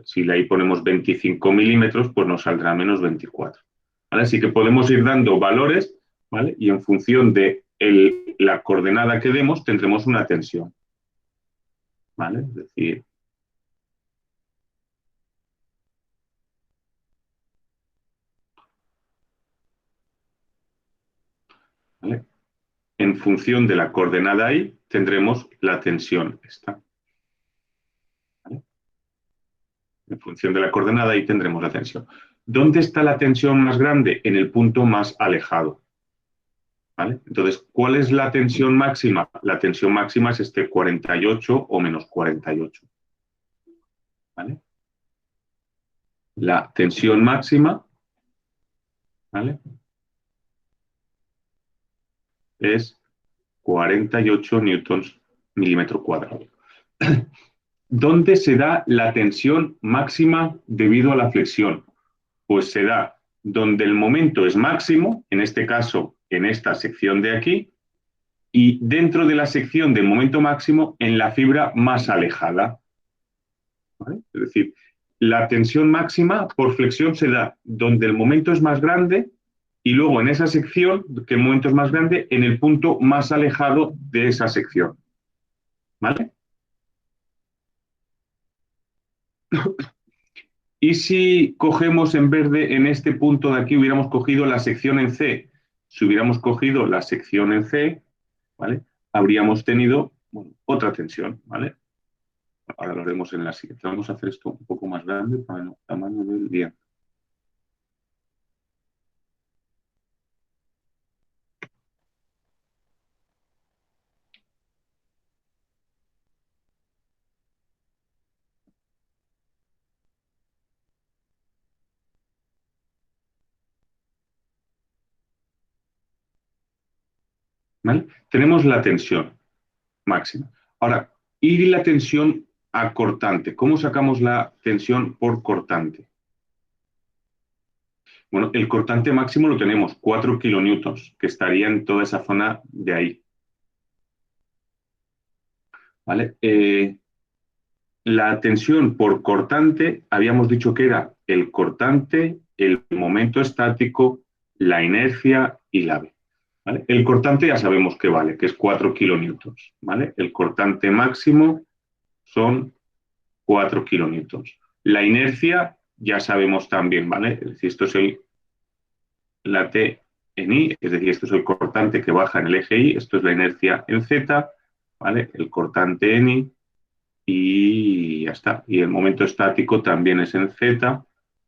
Si la I ponemos 25 milímetros, pues nos saldrá menos 24. ¿Vale? Así que podemos ir dando valores, ¿vale? Y en función de la coordenada que demos, tendremos una tensión. ¿Vale? Es decir, ¿vale? En función de la coordenada I, tendremos la tensión esta. ¿Vale? En función de la coordenada I tendremos la tensión. ¿Dónde está la tensión más grande? En el punto más alejado. ¿Vale? Entonces, ¿cuál es la tensión máxima? La tensión máxima es este 48 o menos 48. ¿Vale? La tensión máxima, ¿vale? Es 48 newtons milímetro cuadrado. ¿Dónde se da la tensión máxima debido a la flexión? Pues se da donde el momento es máximo, en este caso, en esta sección de aquí, y dentro de la sección del momento máximo, en la fibra más alejada. ¿Vale? Es decir, la tensión máxima por flexión se da donde el momento es más grande y luego en esa sección, que el momento es más grande, en el punto más alejado de esa sección. ¿Vale? Y si cogemos en verde, en este punto de aquí, hubiéramos cogido la sección en C. Si hubiéramos cogido la sección en C, ¿vale? Habríamos tenido, bueno, otra tensión, ¿vale? Ahora lo haremos en la siguiente. Vamos a hacer esto un poco más grande para el tamaño del lienzo. ¿Vale? Tenemos la tensión máxima. Ahora, y la tensión a cortante. ¿Cómo sacamos la tensión por cortante? Bueno, el cortante máximo lo tenemos, 4 kilonewtons, que estaría en toda esa zona de ahí. ¿Vale? La tensión por cortante, habíamos dicho que era el cortante, el momento estático, la inercia y la V. ¿Vale? El cortante ya sabemos que vale, que es 4 kilonewtons. ¿Vale? El cortante máximo son 4 kilonewtons. La inercia ya sabemos también, ¿vale? Es decir, esto es la T en I, es decir, esto es el cortante que baja en el eje Y, esto es la inercia en Z, ¿vale? El cortante en I y ya está. Y el momento estático también es en Z,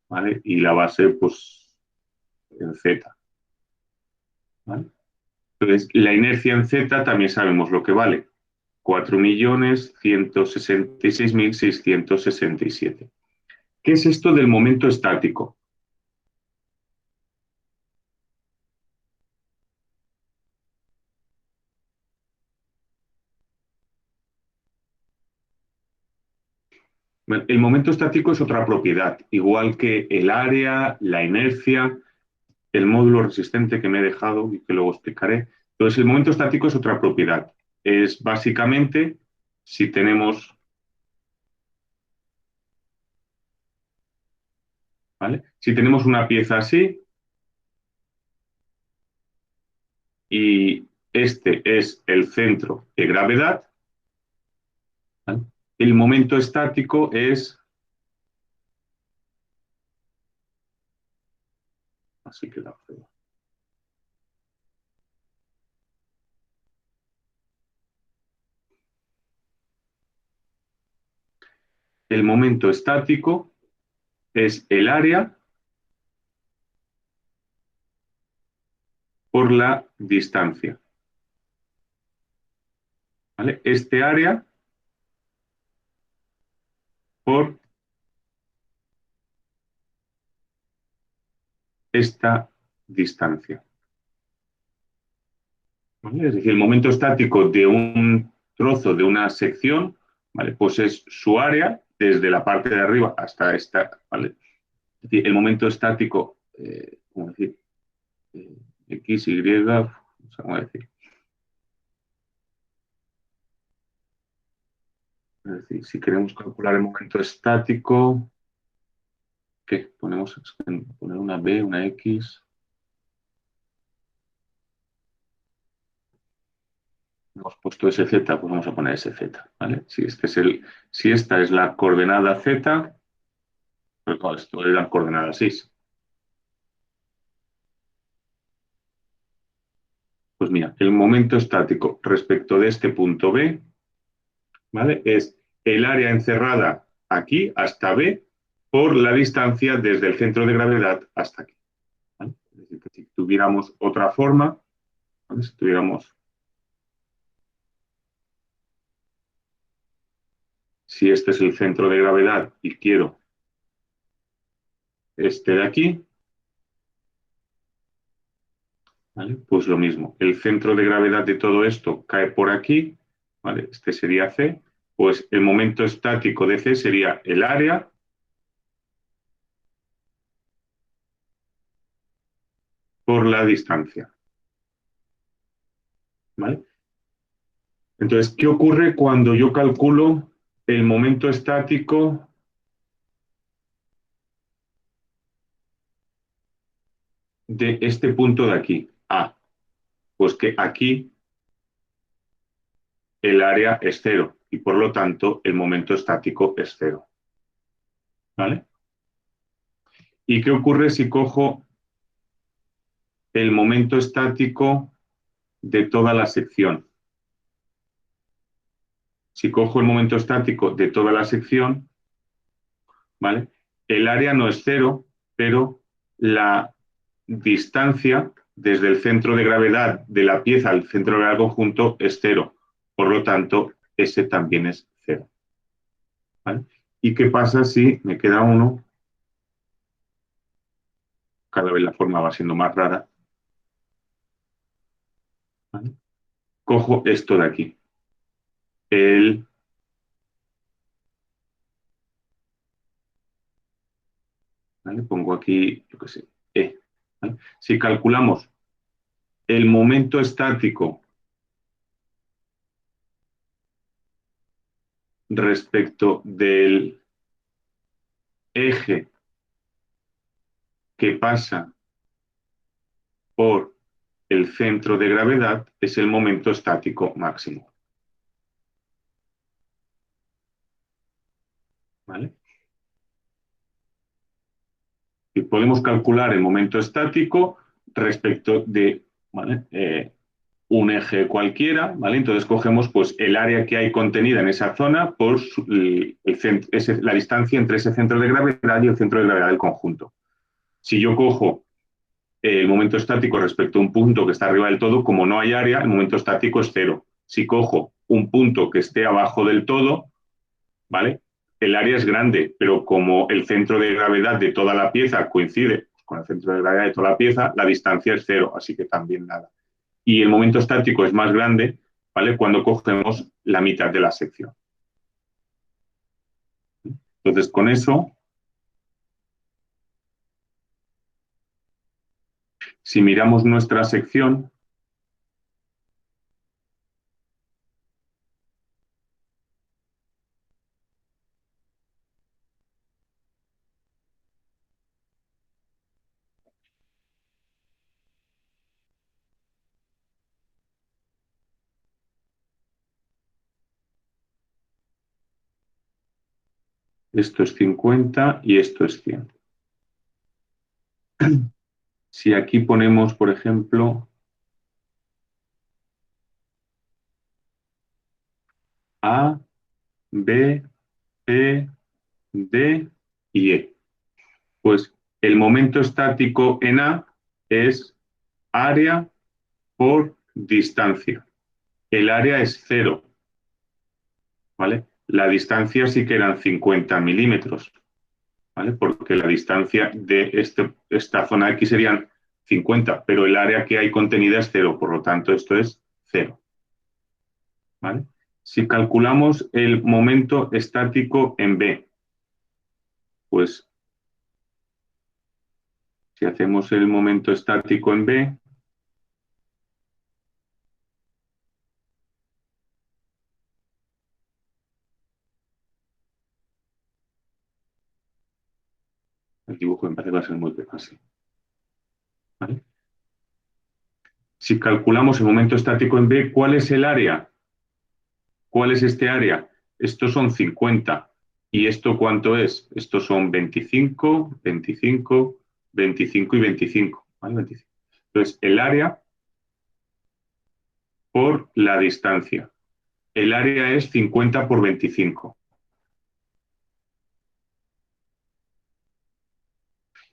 ¿vale? Y la base, pues, en Z, ¿vale? Entonces, la inercia en Z también sabemos lo que vale. 4.166.667. ¿Qué es esto del momento estático? Bueno, el momento estático es otra propiedad, igual que el área, la inercia, el módulo resistente que me he dejado y que luego explicaré. Entonces, el momento estático es otra propiedad. Es básicamente si tenemos, ¿vale? Si tenemos una pieza así y este es el centro de gravedad, ¿vale? El momento estático es, así queda feo. El momento estático es el área por la distancia. ¿Vale? Este área por esta distancia. ¿Vale? Es decir, el momento estático de un trozo, de una sección, ¿vale? Pues es su área desde la parte de arriba hasta esta, ¿vale? Es decir, el momento estático, ¿cómo decir? X, Y, no sé cómo decir. Es decir, si queremos calcular el momento estático, ¿qué? Ponemos poner una B, una X. Hemos puesto SZ, pues vamos a poner SZ, ¿vale? Si esta es la coordenada Z, pues no, esto es la coordenada 6. Pues mira, el momento estático respecto de este punto B, ¿vale? Es el área encerrada aquí hasta B por la distancia desde el centro de gravedad hasta aquí. ¿Vale? Es decir, que si tuviéramos otra forma, ¿vale? Si tuviéramos, si este es el centro de gravedad y quiero este de aquí, ¿vale? Pues lo mismo, el centro de gravedad de todo esto cae por aquí, ¿vale? Este sería C, pues el momento estático de C sería el área por la distancia, ¿vale? Entonces, ¿qué ocurre cuando yo calculo el momento estático de este punto de aquí, A? Pues que aquí el área es cero y por lo tanto el momento estático es cero. ¿Vale? ¿Y qué ocurre si cojo el momento estático de toda la sección? Si cojo el momento estático de toda la sección, ¿vale? El área no es cero, pero la distancia desde el centro de gravedad de la pieza al centro de gravedad del conjunto es cero. Por lo tanto, ese también es cero. ¿Vale? ¿Y qué pasa si me queda uno? Cada vez la forma va siendo más rara. ¿Vale? Cojo esto de aquí. El, ¿vale? Pongo aquí, yo qué sé, E. ¿Vale? Si calculamos el momento estático respecto del eje que pasa por el centro de gravedad, es el momento estático máximo. ¿Vale? Y podemos calcular el momento estático respecto de, ¿vale? Un eje cualquiera, ¿vale? Entonces cogemos pues, el área que hay contenida en esa zona por la distancia entre ese centro de gravedad y el centro de gravedad del conjunto. Si yo cojo el momento estático respecto a un punto que está arriba del todo, como no hay área, el momento estático es cero. Si cojo un punto que esté abajo del todo, ¿vale? El área es grande, pero como el centro de gravedad de toda la pieza coincide con el centro de gravedad de toda la pieza, la distancia es cero, así que también nada. Y el momento estático es más grande, ¿vale? Cuando cogemos la mitad de la sección. Entonces, con eso, si miramos nuestra sección, esto es 50 y esto es 100. Si aquí ponemos, por ejemplo, A, B, C, D y E, pues el momento estático en A es área por distancia. El área es cero, ¿vale? La distancia sí que eran 50 milímetros, ¿vale? Porque la distancia de esta zona aquí serían 50, pero el área que hay contenida es cero, por lo tanto esto es cero, ¿vale? Si calculamos el momento estático en B, pues si hacemos el momento estático en B, el dibujo me parece que va a ser muy fácil, ¿vale? Si calculamos el momento estático en B, ¿cuál es el área? ¿Cuál es este área? Estos son 50. ¿Y esto cuánto es? Estos son 25, 25, 25 y 25. ¿Vale? 25. Entonces, el área por la distancia. El área es 50 por 25.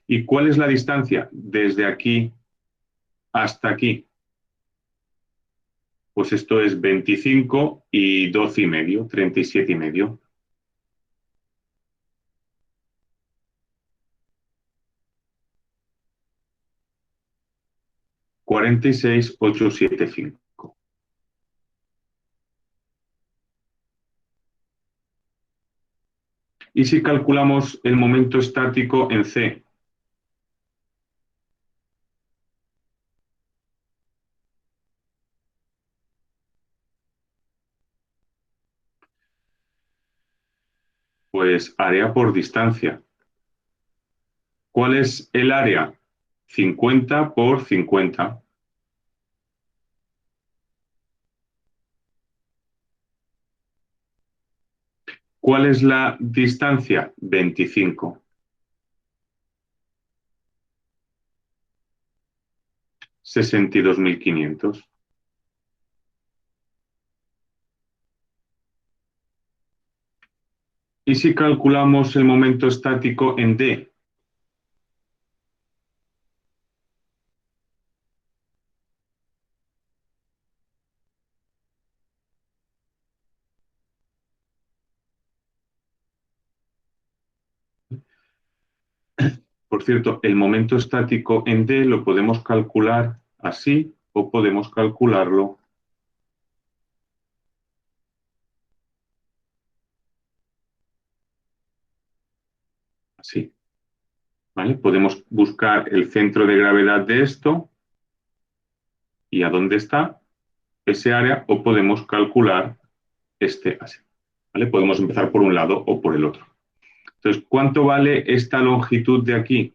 ¿Y cuál es la distancia? Desde aquí hasta aquí. Pues esto es 25 y 12 y medio, 37 y medio. 46,875. Y si calculamos el momento estático en C, pues área por distancia. ¿Cuál es el área? 50 por 50. ¿Cuál es la distancia? 25. 62.500. ¿Y si calculamos el momento estático en D? Por cierto, el momento estático en D lo podemos calcular así o podemos calcularlo así. ¿Vale? Podemos buscar el centro de gravedad de esto y a dónde está ese área, o podemos calcular este así. ¿Vale? Podemos empezar por un lado o por el otro. Entonces, ¿cuánto vale esta longitud de aquí?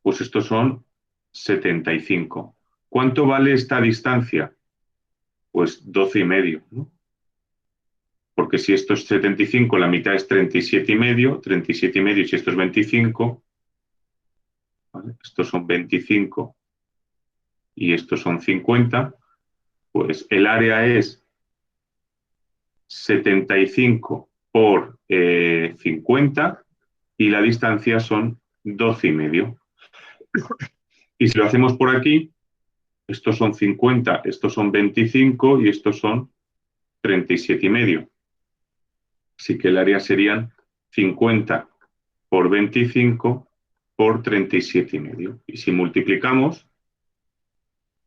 Pues estos son 75. ¿Cuánto vale esta distancia? Pues 12,5, ¿no? Porque si esto es 75, la mitad es 37,5, 37,5, y si esto es 25, ¿vale? Estos son 25 y estos son 50, pues el área es 75 por 50 y la distancia son 12,5. Y si lo hacemos por aquí, estos son 50, estos son 25 y estos son 37,5. Así que el área serían 50 por 25 por 37,5. Y si multiplicamos,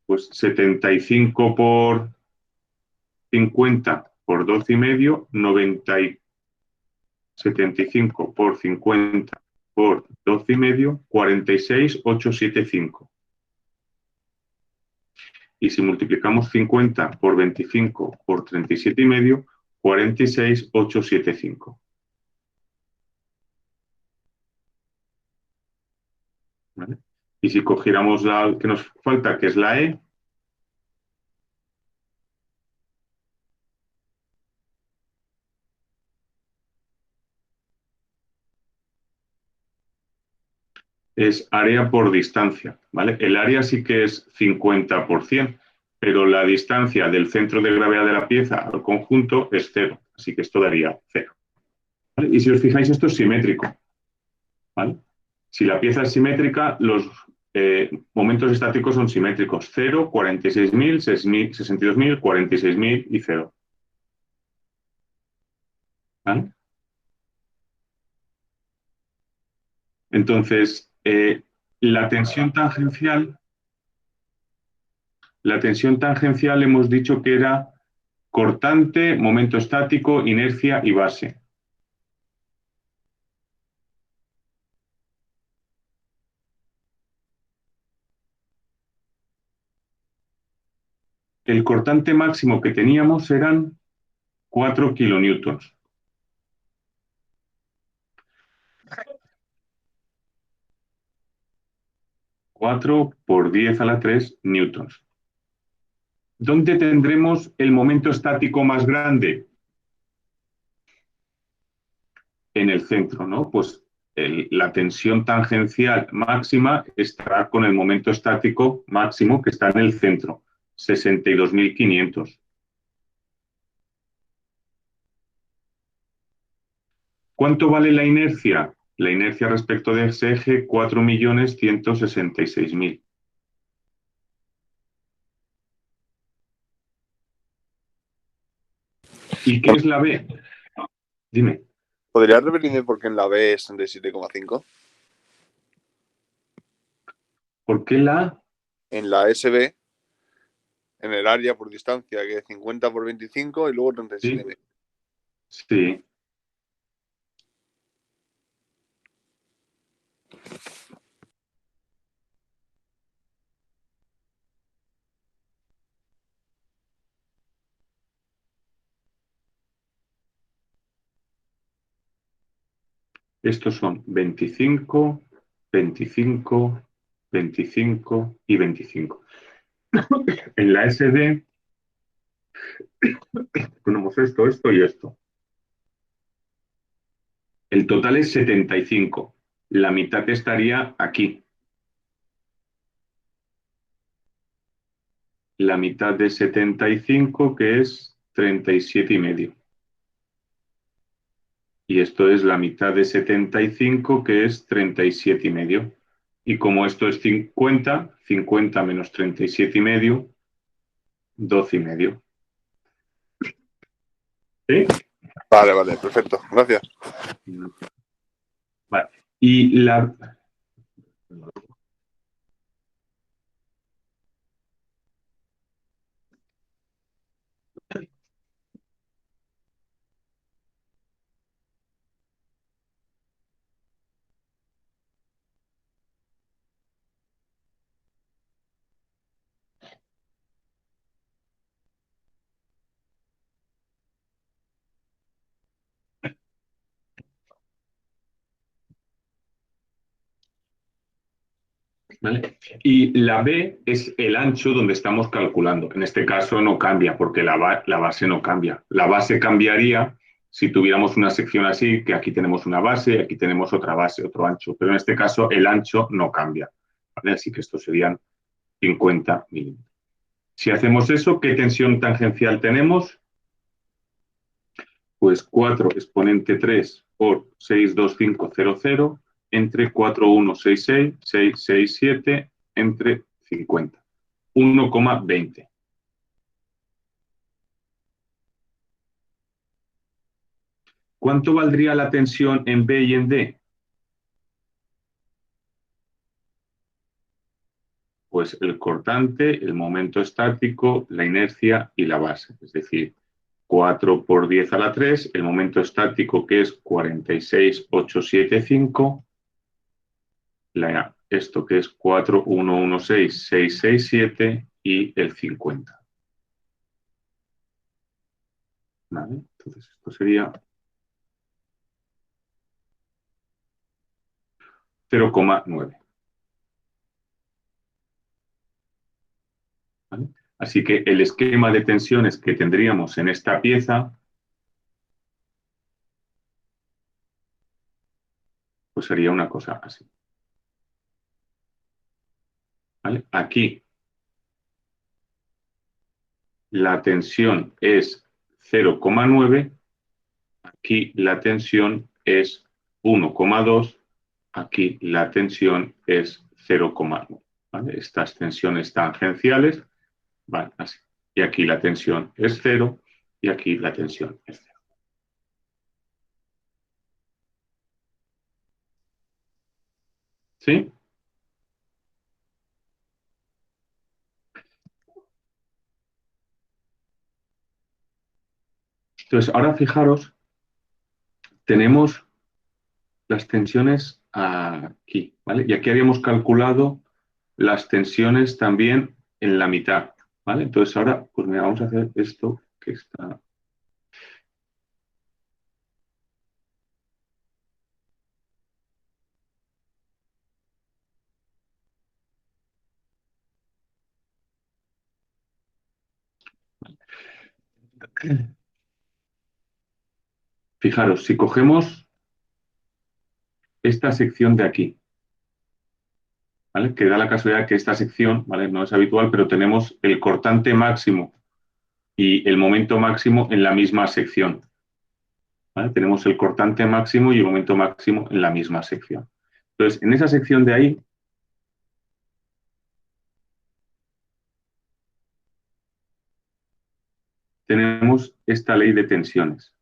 pues 75 por 50 por 12,5, 75 por 50 por 12,5, 46,875. Y si multiplicamos 50 por 25 por 37,5, 46,875. ¿Vale? Y si cogiéramos la que nos falta, que es la E, es área por distancia, ¿vale? El área sí que es 50%, pero la distancia del centro de gravedad de la pieza al conjunto es 0, así que esto daría 0. ¿Vale? Y si os fijáis, esto es simétrico, ¿vale? Si la pieza es simétrica, los momentos estáticos son simétricos: 0, 46.000, 62.000, 46.000 y 0. ¿Vale? Entonces, la tensión tangencial, hemos dicho que era cortante, momento estático, inercia y base. El cortante máximo que teníamos eran 4 kilonewtons. 4 por 10 a la 3 newtons. ¿Dónde tendremos el momento estático más grande? En el centro, ¿no? Pues la tensión tangencial máxima estará con el momento estático máximo que está en el centro, 62.500. ¿Cuánto vale la inercia? La inercia respecto de ese eje, 4.166.000. ¿Y qué es la B? Dime. ¿Podrías repetirme por qué en la B es 67,5? ¿Por qué la? En la SB, en el área por distancia, que es 50 por 25 y luego 37. Sí. Sí. Estos son 25, 25 25 y 25. En la SD ponemos esto, esto y esto. El total es 75. La mitad estaría aquí. La mitad de 75, que es 37,5. Y esto es la mitad de 75, que es 37,5. Y como esto es 50, 50 menos 37,5, 12,5. ¿Sí? Vale, perfecto. Gracias. Vale. Y la... ¿Vale? Y la B es el ancho donde estamos calculando. En este caso no cambia porque la base no cambia. La base cambiaría si tuviéramos una sección así, que aquí tenemos una base, aquí tenemos otra base, otro ancho. Pero en este caso el ancho no cambia. ¿Vale? Así que estos serían 50 milímetros. Si hacemos eso, ¿qué tensión tangencial tenemos? Pues 4 exponente 3 por 62500 entre 4166, 667 entre 50. 1,20. ¿Cuánto valdría la tensión en B y en D? Pues el cortante, el momento estático, la inercia y la base. Es decir, 4 por 10 a la 3, el momento estático que es 46,875, esto que es 4116,667 y el 50. ¿Vale? Entonces esto sería 0,9. ¿Vale? Así que el esquema de tensiones que tendríamos en esta pieza pues sería una cosa así. ¿Vale? Aquí la tensión es 0,9, aquí la tensión es 1,2, aquí la tensión es 0,9. ¿Vale? Estas tensiones tangenciales van así. Y aquí la tensión es 0 y aquí la tensión es 0. ¿Sí? Entonces, ahora fijaros, tenemos las tensiones aquí, ¿vale? Y aquí habíamos calculado las tensiones también en la mitad, ¿vale? Entonces ahora, pues mira, vamos a hacer esto que está... Fijaros, si cogemos esta sección de aquí, ¿vale? Que da la casualidad que esta sección, ¿vale? No es habitual, pero tenemos el cortante máximo y el momento máximo en la misma sección, ¿vale? Tenemos el cortante máximo y el momento máximo en la misma sección. Entonces, en esa sección de ahí, tenemos esta ley de tensiones.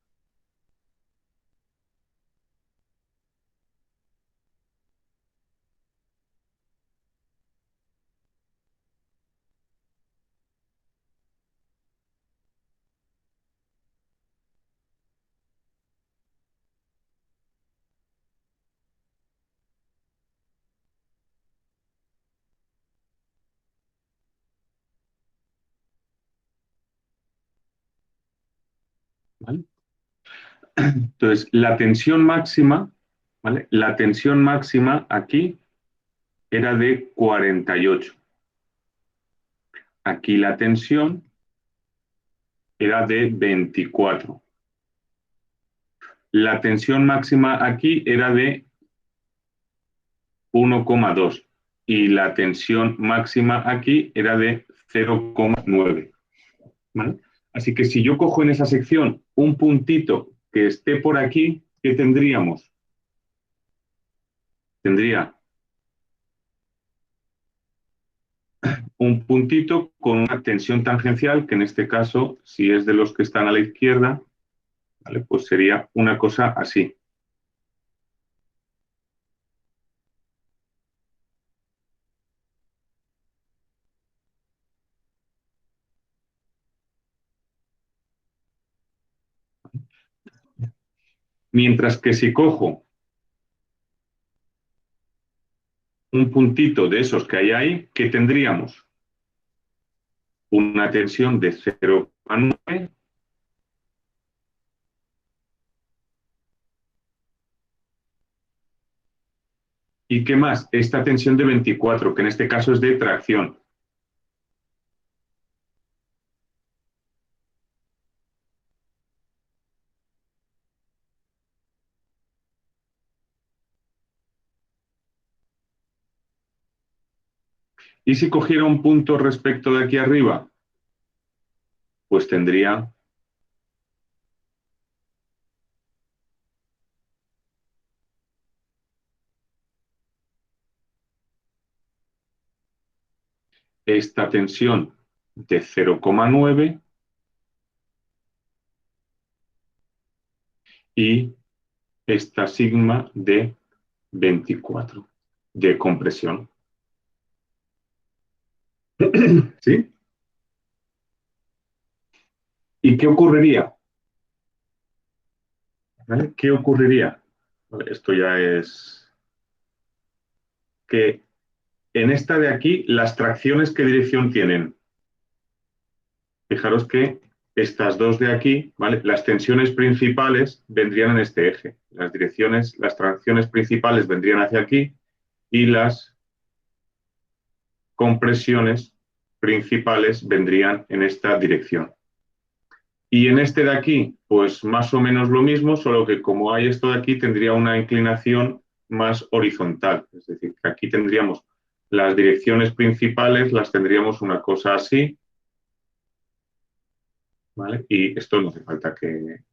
¿Vale? Entonces, la tensión máxima, ¿vale? La tensión máxima aquí era de 48. Aquí la tensión era de 24. La tensión máxima aquí era de 1,2 y la tensión máxima aquí era de 0,9. ¿Vale? Así que si yo cojo en esa sección un puntito que esté por aquí, ¿qué tendríamos? Tendría un puntito con una tensión tangencial, que en este caso, si es de los que están a la izquierda, ¿vale? Pues sería una cosa así. Mientras que si cojo un puntito de esos que hay ahí, ¿qué tendríamos? Una tensión de 0,9 y ¿qué más? Esta tensión de 24, que en este caso es de tracción. Y si cogiera un punto respecto de aquí arriba, pues tendría esta tensión de 0,9 y esta sigma de 24 de compresión. ¿Sí? ¿Y qué ocurriría? ¿Vale? ¿Qué ocurriría? Vale, esto ya es que en esta de aquí, las tracciones, ¿qué dirección tienen? Fijaros que estas dos de aquí, ¿vale? Las tensiones principales vendrían en este eje. Las tracciones principales vendrían hacia aquí y las compresiones principales vendrían en esta dirección. Y en este de aquí, pues más o menos lo mismo, solo que como hay esto de aquí, tendría una inclinación más horizontal. Es decir, que aquí tendríamos las direcciones principales, las tendríamos una cosa así, ¿vale? Y esto no hace falta que...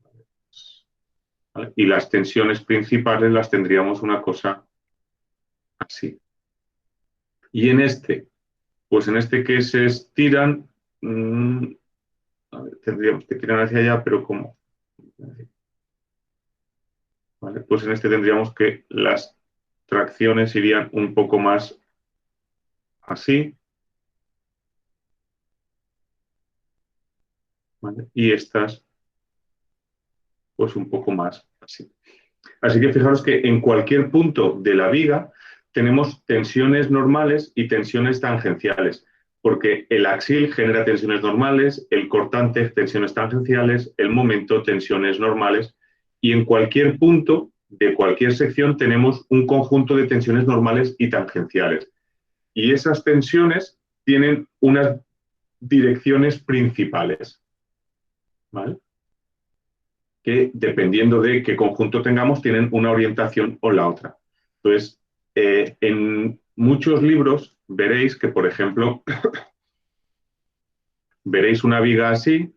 ¿vale? Y las tensiones principales las tendríamos una cosa así. Y en este, pues en este que se estiran, a ver, tendríamos que tirar hacia allá, pero ¿cómo? ¿Vale? Pues en este tendríamos que las tracciones irían un poco más así, ¿vale? Y estas, pues un poco más así. Así que fijaros que en cualquier punto de la viga tenemos tensiones normales y tensiones tangenciales, porque el axil genera tensiones normales, el cortante tensiones tangenciales, el momento tensiones normales, y en cualquier punto de cualquier sección tenemos un conjunto de tensiones normales y tangenciales. Y esas tensiones tienen unas direcciones principales, ¿vale? Que dependiendo de qué conjunto tengamos, tienen una orientación o la otra. Entonces, en muchos libros veréis que, por ejemplo, veréis una viga así,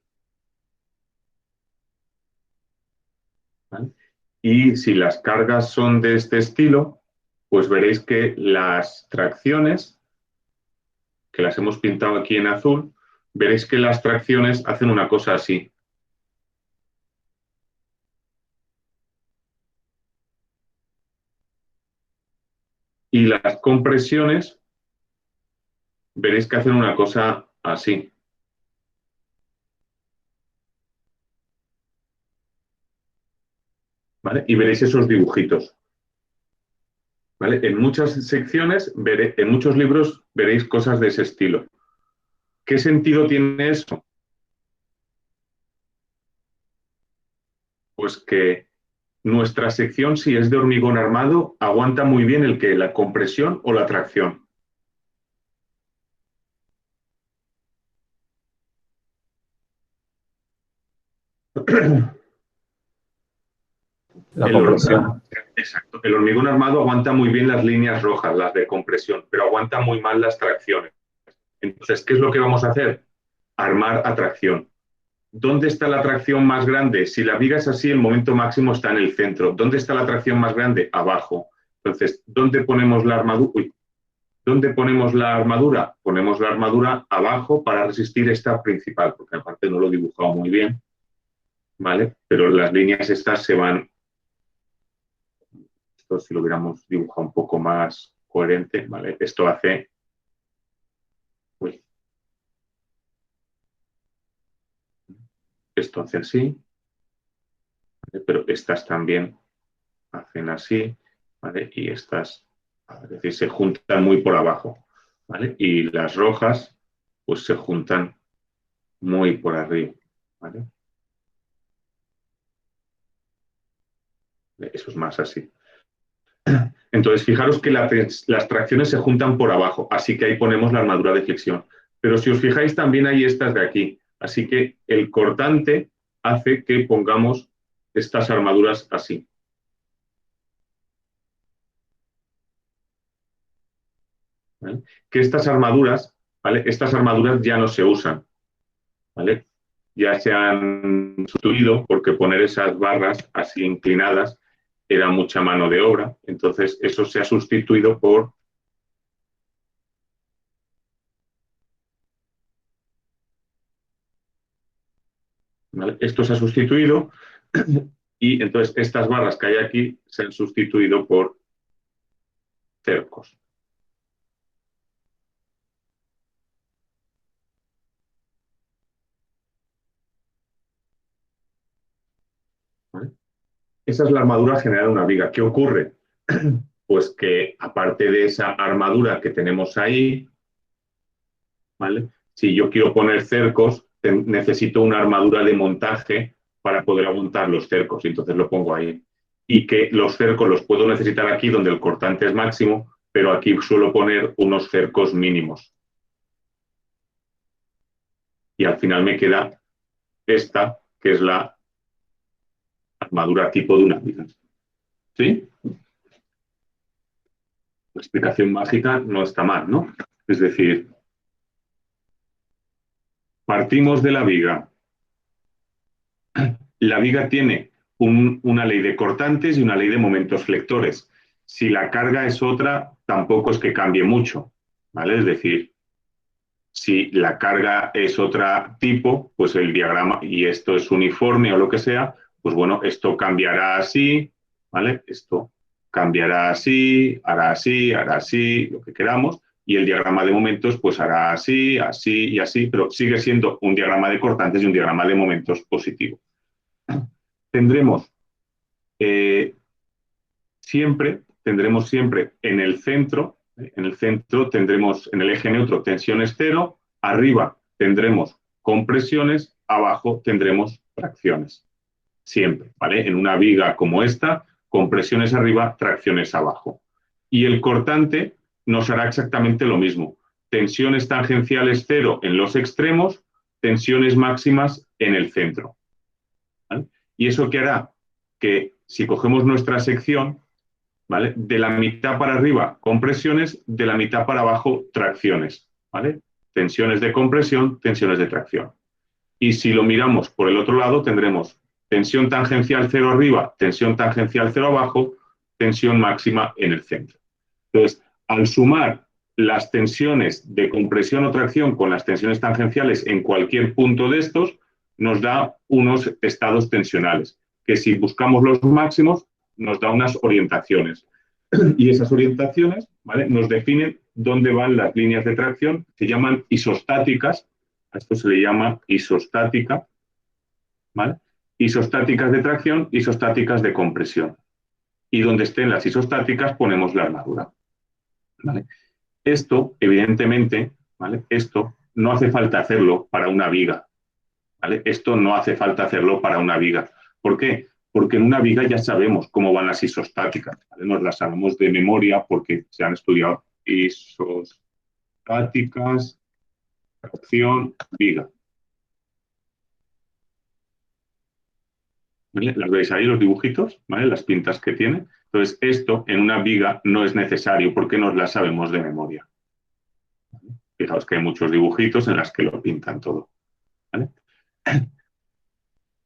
¿vale? Y si las cargas son de este estilo, pues veréis que las tracciones, que las hemos pintado aquí en azul, veréis que las tracciones hacen una cosa así. Y las compresiones, veréis que hacen una cosa así. ¿Vale? Y veréis esos dibujitos. ¿Vale? En muchas secciones, en muchos libros, veréis cosas de ese estilo. ¿Qué sentido tiene eso? Pues que nuestra sección, si es de hormigón armado, aguanta muy bien el que la compresión o la tracción. La compresión. Exacto. El hormigón armado aguanta muy bien las líneas rojas, las de compresión, pero aguanta muy mal las tracciones. Entonces, ¿qué es lo que vamos a hacer? Armar a tracción. ¿Dónde está la tracción más grande? Si la viga es así, el momento máximo está en el centro. ¿Dónde está la tracción más grande? Abajo. Entonces, ¿dónde ponemos la armadura? ¿Dónde ponemos la armadura? Ponemos la armadura abajo para resistir esta principal, porque aparte no lo he dibujado muy bien, ¿vale? Pero las líneas estas se van... Esto si lo hubiéramos dibujado un poco más coherente, ¿vale? Esto hace... Uy. Esto hace así, ¿vale? Pero estas también hacen así, ¿vale? Y estas, es decir, se juntan muy por abajo, ¿vale? Y las rojas, pues se juntan muy por arriba, ¿vale? Eso es más así. Entonces, fijaros que las tracciones se juntan por abajo, así que ahí ponemos la armadura de flexión. Pero si os fijáis, también hay estas de aquí. Así que el cortante hace que pongamos estas armaduras así. ¿Vale? Que estas armaduras, ¿vale? Estas armaduras ya no se usan, ¿vale? Ya se han sustituido porque poner esas barras así inclinadas era mucha mano de obra. Entonces, eso se ha sustituido por... ¿Vale? Esto se ha sustituido y entonces estas barras que hay aquí se han sustituido por cercos. ¿Vale? Esa es la armadura general de una viga. ¿Qué ocurre? Pues que aparte de esa armadura que tenemos ahí, ¿vale? Si yo quiero poner cercos, necesito una armadura de montaje para poder aguantar los cercos, y entonces lo pongo ahí. Y que los cercos los puedo necesitar aquí donde el cortante es máximo, pero aquí suelo poner unos cercos mínimos. Y al final me queda esta, que es la armadura tipo de una viga. ¿Sí? La explicación mágica no está mal, ¿no? Es decir, partimos de la viga. La viga tiene una ley de cortantes y una ley de momentos flectores. Si la carga es otra, tampoco es que cambie mucho, ¿vale? Es decir, si la carga es otro tipo, pues el diagrama, y esto es uniforme o lo que sea, pues bueno, esto cambiará así, ¿vale? Esto cambiará así, hará así, lo que queramos, y el diagrama de momentos pues hará así, así y así, pero sigue siendo un diagrama de cortantes y un diagrama de momentos positivo. Tendremos siempre en el centro tendremos en el eje neutro tensiones cero, arriba tendremos compresiones, abajo tendremos tracciones. Siempre, ¿vale? En una viga como esta, compresiones arriba, tracciones abajo. Y el cortante nos hará exactamente lo mismo. Tensiones tangenciales cero en los extremos, tensiones máximas en el centro. ¿Vale? ¿Y eso qué hará? Que si cogemos nuestra sección, ¿vale? De la mitad para arriba, compresiones, de la mitad para abajo, tracciones, ¿vale? Tensiones de compresión, tensiones de tracción. Y si lo miramos por el otro lado, tendremos tensión tangencial cero arriba, tensión tangencial cero abajo, tensión máxima en el centro. Entonces, al sumar las tensiones de compresión o tracción con las tensiones tangenciales en cualquier punto de estos, nos da unos estados tensionales, que si buscamos los máximos, nos da unas orientaciones. Y esas orientaciones, ¿vale? Nos definen dónde van las líneas de tracción, se llaman isostáticas, a esto se le llama isostática, ¿vale? Isostáticas de tracción, isostáticas de compresión. Y donde estén las isostáticas ponemos la armadura, ¿vale? Esto, evidentemente, ¿vale? Esto no hace falta hacerlo para una viga, ¿vale? Esto no hace falta hacerlo para una viga. ¿Por qué? Porque en una viga ya sabemos cómo van las isostáticas, ¿vale? Nos las sabemos de memoria porque se han estudiado isostáticas, opción, viga. ¿Vale? Las veis ahí, los dibujitos, ¿vale? Las pintas que tiene. Entonces, esto en una viga no es necesario porque nos la sabemos de memoria. Fijaos que hay muchos dibujitos en las que lo pintan todo. ¿Vale?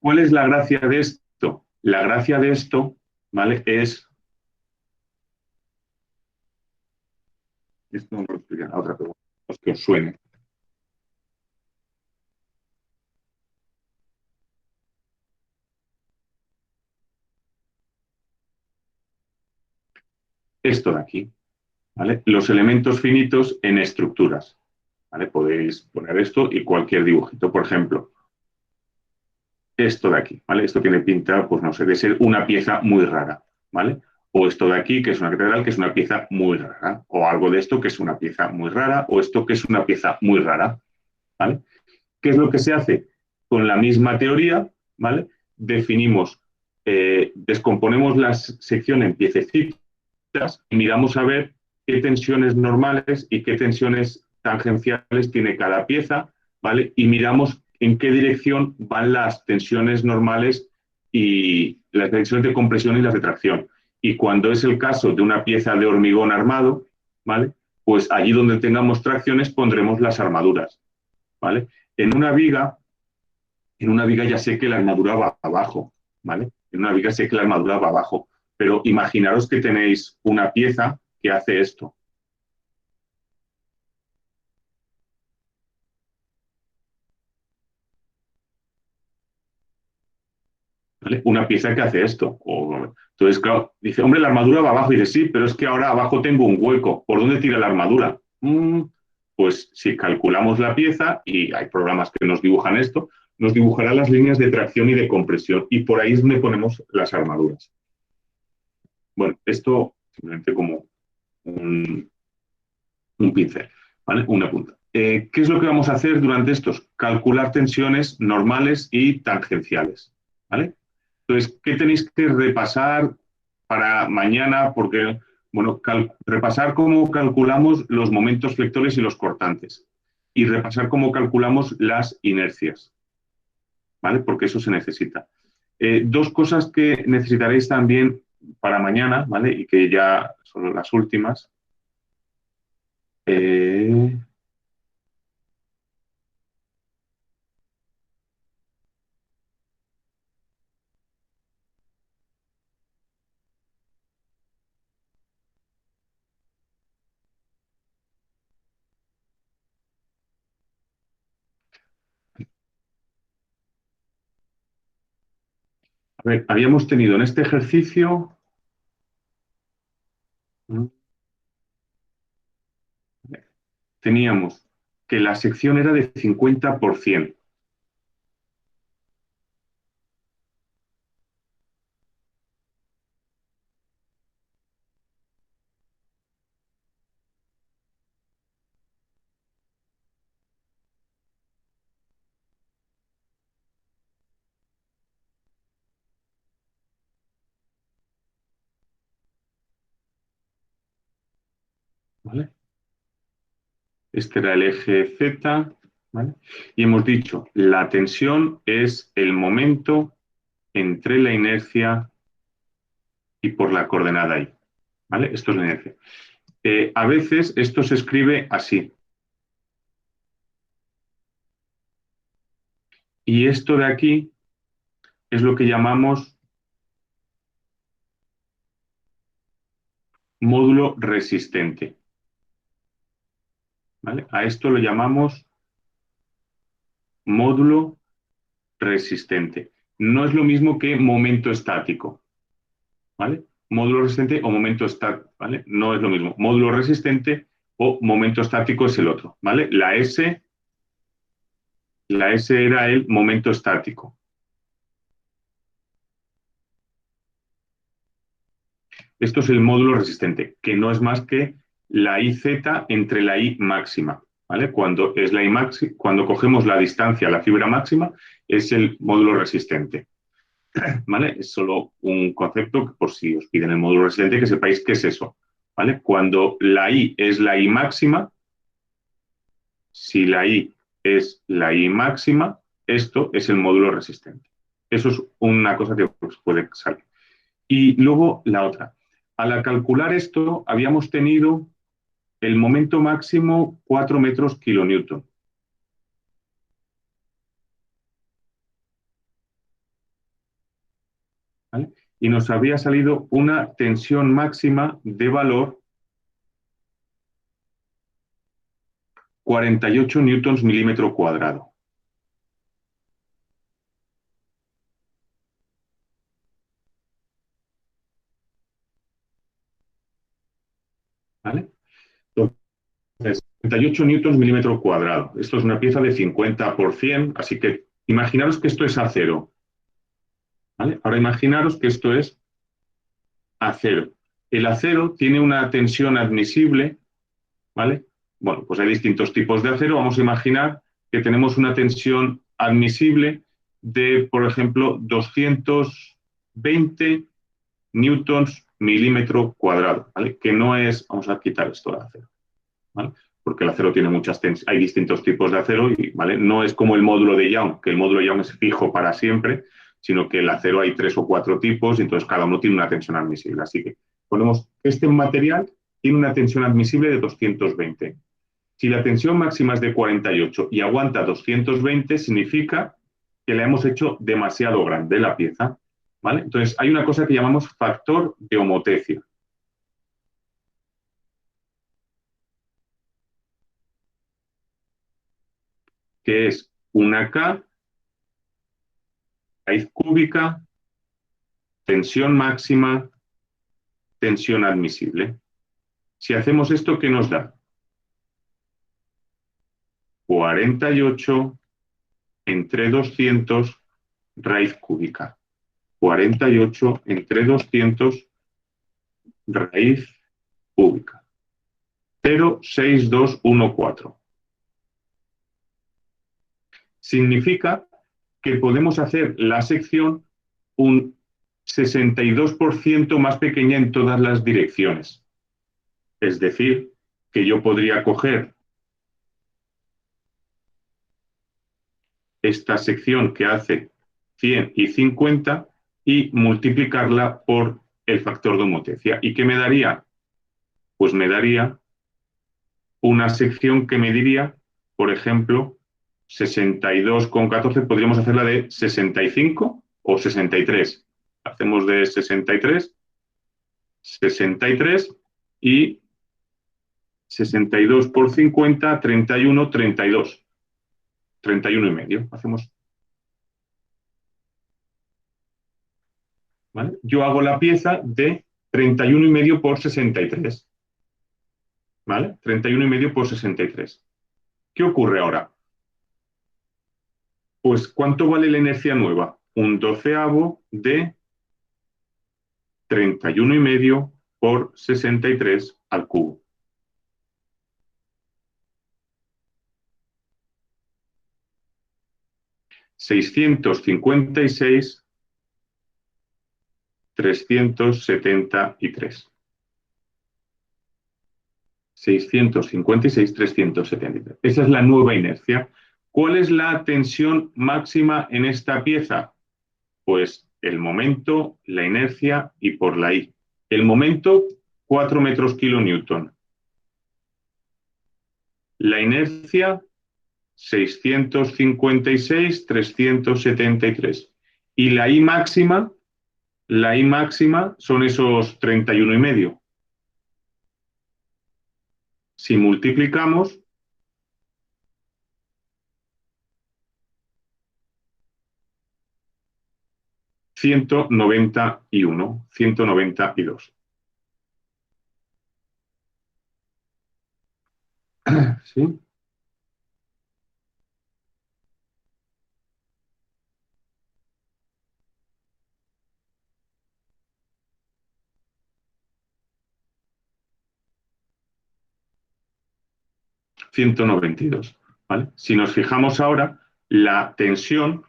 ¿Cuál es la gracia de esto? La gracia de esto, ¿vale? Es... Esto no lo explica otra pregunta, es que os suene. Esto de aquí, ¿vale? Los elementos finitos en estructuras, ¿vale? Podéis poner esto y cualquier dibujito. Por ejemplo, esto de aquí, ¿vale? Esto tiene pinta, pues no sé, de ser una pieza muy rara, ¿vale? O esto de aquí, que es una catedral, que es una pieza muy rara. O algo de esto, que es una pieza muy rara. O esto, que es una pieza muy rara, ¿vale? ¿Qué es lo que se hace? Con la misma teoría, ¿vale? Definimos, descomponemos la sección en piececitas y miramos a ver qué tensiones normales y qué tensiones tangenciales tiene cada pieza, ¿vale? Y miramos en qué dirección van las tensiones normales y las tensiones de compresión y las de tracción. Y cuando es el caso de una pieza de hormigón armado, ¿vale? Pues allí donde tengamos tracciones pondremos las armaduras, ¿vale? En una viga ya sé que la armadura va abajo, ¿vale? En una viga sé que la armadura va abajo, pero imaginaros que tenéis una pieza que hace esto. ¿Vale? Una pieza que hace esto. Entonces, claro, dice, hombre, la armadura va abajo. Y dice, sí, pero es que ahora abajo tengo un hueco. ¿Por dónde tira la armadura? Pues si calculamos la pieza, y hay programas que nos dibujan esto, nos dibujará las líneas de tracción y de compresión. Y por ahí es donde ponemos las armaduras. Bueno, esto simplemente como un pincel, ¿vale? Una punta. ¿Qué es lo que vamos a hacer durante estos? Calcular tensiones normales y tangenciales, ¿vale? Entonces, ¿qué tenéis que repasar para mañana? Porque, bueno, repasar cómo calculamos los momentos flectores y los cortantes y repasar cómo calculamos las inercias, ¿vale? Porque eso se necesita. Dos cosas que necesitaréis también para mañana, ¿vale? Y que ya son las últimas. A ver, habíamos tenido en este ejercicio... Teníamos que la sección era de 50%. ¿Vale? Este era el eje Z, ¿vale? Y hemos dicho, la tensión es el momento entre la inercia y por la coordenada Y, ¿vale? Esto es la inercia. A veces esto se escribe así. Y esto de aquí es lo que llamamos módulo resistente, ¿vale? A esto lo llamamos módulo resistente. No es lo mismo que momento estático, ¿vale? Módulo resistente o momento estático, ¿vale? No es lo mismo. Módulo resistente o momento estático es el otro, ¿vale? La S era el momento estático. Esto es el módulo resistente, que no es más que la IZ entre la I máxima, ¿vale? Cuando es la I máxima, cuando cogemos la distancia a la fibra máxima, es el módulo resistente. ¿vale? Es solo un concepto que por si os piden el módulo resistente que sepáis qué es eso, ¿vale? Cuando la I es la I máxima, si la I es la I máxima, esto es el módulo resistente. Eso es una cosa que os puede salir. Y luego la otra. Al calcular esto, habíamos tenido el momento máximo 4 metros kilonewton. ¿Vale? Y nos había salido una tensión máxima de valor 48 newtons milímetro cuadrado. ¿Vale? Entonces, 48 newtons milímetro cuadrado. Esto es una pieza de 50 por 100, así que imaginaros que esto es acero. ¿Vale? Ahora imaginaros que esto es acero. El acero tiene una tensión admisible, ¿vale? Bueno, pues hay distintos tipos de acero. Vamos a imaginar que tenemos una tensión admisible de, por ejemplo, 220 newtons milímetro cuadrado, ¿vale? Que no es, vamos a quitar esto de acero, ¿vale? Porque el acero tiene muchas tensiones, hay distintos tipos de acero y, ¿vale? No es como el módulo de Young, que el módulo de Young es fijo para siempre, sino que el acero hay 3 o 4 tipos y entonces cada uno tiene una tensión admisible. Así que ponemos, este material tiene una tensión admisible de 220. Si la tensión máxima es de 48 y aguanta 220, significa que le hemos hecho demasiado grande la pieza, ¿vale? Entonces hay una cosa que llamamos factor de homotecia. Que es una K, raíz cúbica, tensión máxima, tensión admisible. Si hacemos esto, ¿qué nos da? 48 entre 200 raíz cúbica. 48 entre 200 raíz cúbica. 0,6214. Significa que podemos hacer la sección un 62% más pequeña en todas las direcciones. Es decir, que yo podría coger esta sección que hace 100 y 50 y multiplicarla por el factor de homotecia. ¿Y qué me daría? Pues me daría una sección que mediría, por ejemplo, 62,14, podríamos hacerla de 65 o 63. Hacemos de 63 y 62 por 50, 31, 32. 31 y medio. Hacemos. ¿Vale? Yo hago la pieza de 31 y medio por 63. ¿Vale? 31 y medio por 63. ¿Qué ocurre ahora? Pues, ¿cuánto vale la inercia nueva? Un doceavo de 31 y medio por 63 al cubo. $656,373. 656,373. Esa es la nueva inercia. ¿Cuál es la tensión máxima en esta pieza? Pues el momento, la inercia y por la I. El momento, 4 metros kilonewton. La inercia, 656,373. Y la I máxima son esos 31 y medio. Si multiplicamos, ...191, 192. ¿Sí? ...192, ¿vale? Si nos fijamos ahora, la tensión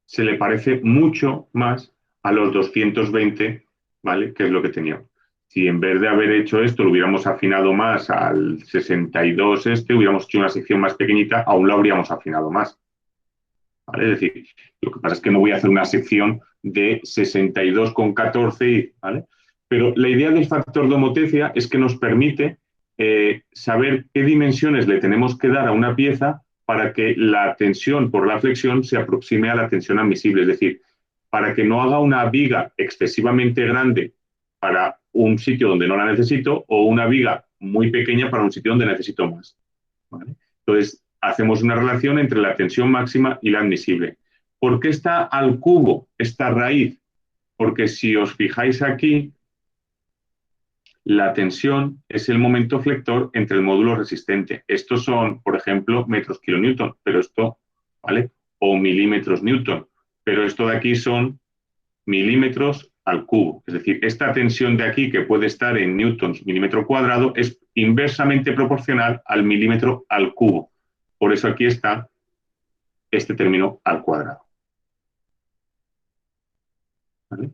se le parece mucho más a los 220, ¿vale? Que es lo que teníamos. Si en vez de haber hecho esto lo hubiéramos afinado más al 62 hubiéramos hecho una sección más pequeñita, aún lo habríamos afinado más. ¿Vale? Es decir, lo que pasa es que no voy a hacer una sección de 62,14, ¿vale? Pero la idea del factor de homotecia es que nos permite saber qué dimensiones le tenemos que dar a una pieza para que la tensión por la flexión se aproxime a la tensión admisible. Es decir, para que no haga una viga excesivamente grande para un sitio donde no la necesito o una viga muy pequeña para un sitio donde necesito más. ¿Vale? Entonces, hacemos una relación entre la tensión máxima y la admisible. ¿Por qué está al cubo esta raíz? Porque si os fijáis aquí, la tensión es el momento flector entre el módulo resistente. Estos son, por ejemplo, metros kilonewton, pero esto, ¿vale? O milímetros newton, pero esto de aquí son milímetros al cubo. Es decir, esta tensión de aquí, que puede estar en newtons milímetro cuadrado, es inversamente proporcional al milímetro al cubo. Por eso aquí está este término al cuadrado. ¿Vale?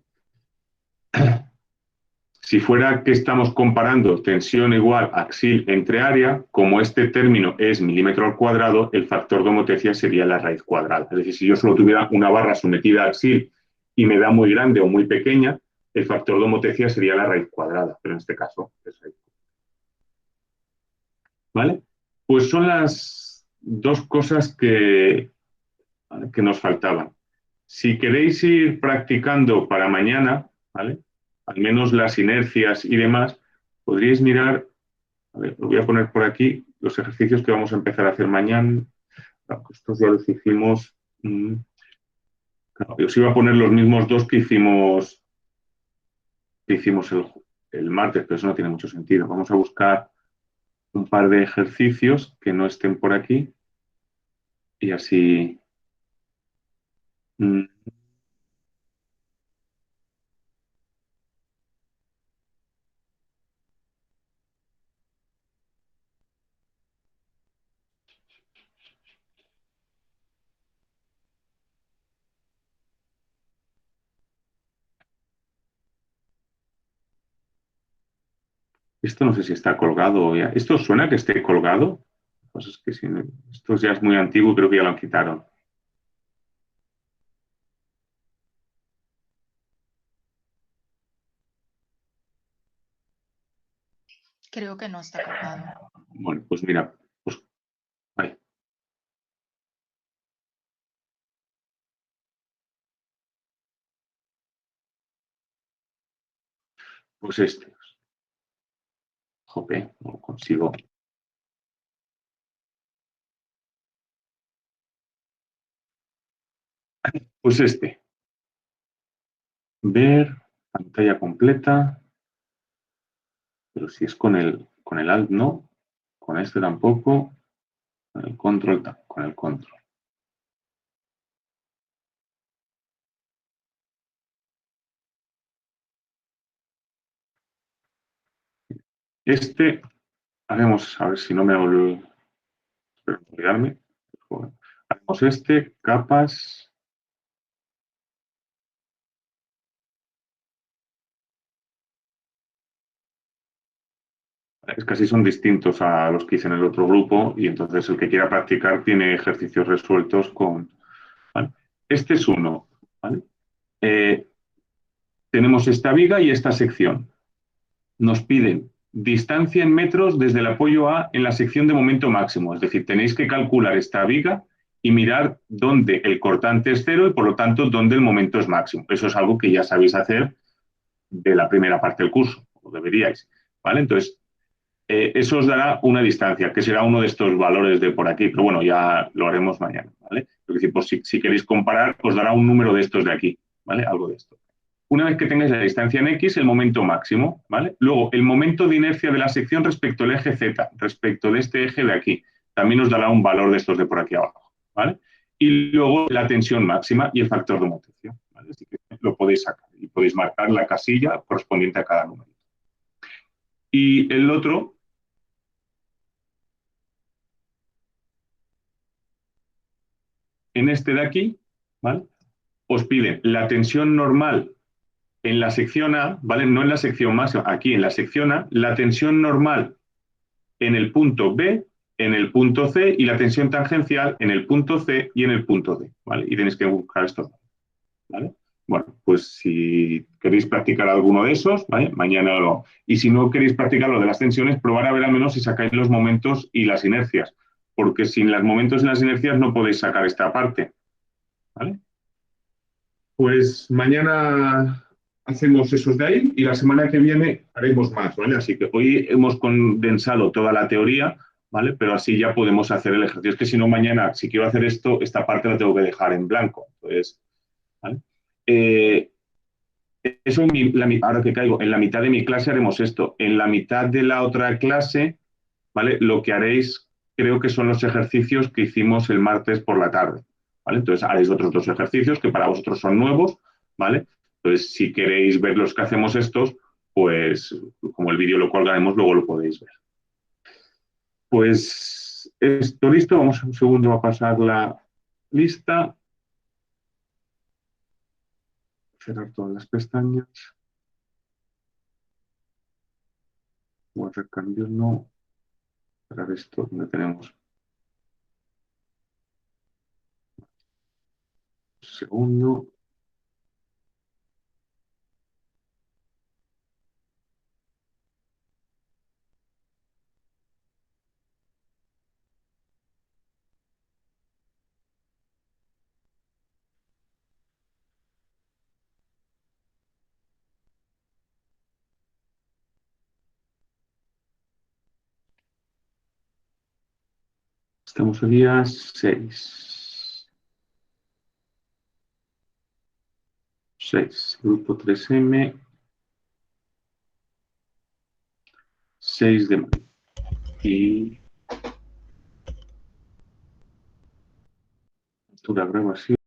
Si fuera que estamos comparando tensión igual axil entre área, como este término es milímetro al cuadrado, el factor de homotecia sería la raíz cuadrada. Es decir, si yo solo tuviera una barra sometida a axil y me da muy grande o muy pequeña, el factor de homotecia sería la raíz cuadrada, pero en este caso es raíz. ¿Vale? Pues son las dos cosas que nos faltaban. Si queréis ir practicando para mañana, ¿vale? Al menos las inercias y demás, podríais mirar, a ver, lo voy a poner por aquí, los ejercicios que vamos a empezar a hacer mañana. Estos ya los hicimos. Claro, os iba a poner los mismos dos que hicimos el martes, pero eso no tiene mucho sentido. Vamos a buscar un par de ejercicios que no estén por aquí y así. Esto no sé si está colgado ya. ¿Esto suena que esté colgado? Pues es que si no, esto ya es muy antiguo, creo que ya lo quitaron. Creo que no está colgado. Bueno, pues mira, pues, ahí. Pues este. Jope, no consigo. Pues este. Ver, pantalla completa. Pero si es con el Alt, no. Con este tampoco. Con el control, con el control. Este, haremos, a ver si no me olvido. Espero no olvidarme. Haremos este, capas. Es que así son distintos a los que hice en el otro grupo y entonces el que quiera practicar tiene ejercicios resueltos con... ¿vale? Este es uno. ¿Vale? Tenemos esta viga y esta sección. Nos piden distancia en metros desde el apoyo A en la sección de momento máximo. Es decir, tenéis que calcular esta viga y mirar dónde el cortante es cero y por lo tanto dónde el momento es máximo. Eso es algo que ya sabéis hacer de la primera parte del curso, o deberíais. ¿Vale? Entonces, eso os dará una distancia, que será uno de estos valores de por aquí, pero bueno, ya lo haremos mañana, ¿vale? Es decir, pues si queréis comparar, os dará un número de estos de aquí, ¿vale? Algo de esto. Una vez que tengáis la distancia en X, el momento máximo, ¿vale? Luego, el momento de inercia de la sección respecto al eje Z, respecto de este eje de aquí, también os dará un valor de estos de por aquí abajo, ¿vale? Y luego la tensión máxima y el factor de homotecia, ¿vale? Así que lo podéis sacar y podéis marcar la casilla correspondiente a cada número. Y el otro... En este de aquí, ¿vale? os piden la tensión normal en la sección A, ¿vale? No en la sección máxima, aquí en la sección A, la tensión normal en el punto B, en el punto C y la tensión tangencial en el punto C y en el punto D, ¿vale? Y tenéis que buscar esto, ¿vale? Bueno, pues si queréis practicar alguno de esos, ¿vale? Mañana lo... Y si no queréis practicar lo de las tensiones, probar a ver al menos si sacáis los momentos y las inercias, porque sin los momentos y las inercias no podéis sacar esta parte, ¿vale? Pues mañana hacemos esos de ahí y la semana que viene haremos más, ¿vale? Así que hoy hemos condensado toda la teoría, ¿vale? Pero así ya podemos hacer el ejercicio. Es que si no, mañana, si quiero hacer esto, esta parte la tengo que dejar en blanco. Entonces, ¿vale? Eso ahora que caigo, en la mitad de mi clase haremos esto. En la mitad de la otra clase, ¿vale? Lo que haréis, creo que son los ejercicios que hicimos el martes por la tarde, ¿vale? Entonces haréis otros 2 ejercicios que para vosotros son nuevos, ¿vale? Entonces, si queréis ver los que hacemos estos, pues como el vídeo lo colgaremos, luego lo podéis ver. Pues esto listo, vamos un segundo a pasar la lista. Cerrar todas las pestañas. Guardar cambios no. Cerrar esto donde tenemos. Segundo. Estamos el día 6. 6. Grupo 3M. 6 de mayo. Y altura grabación.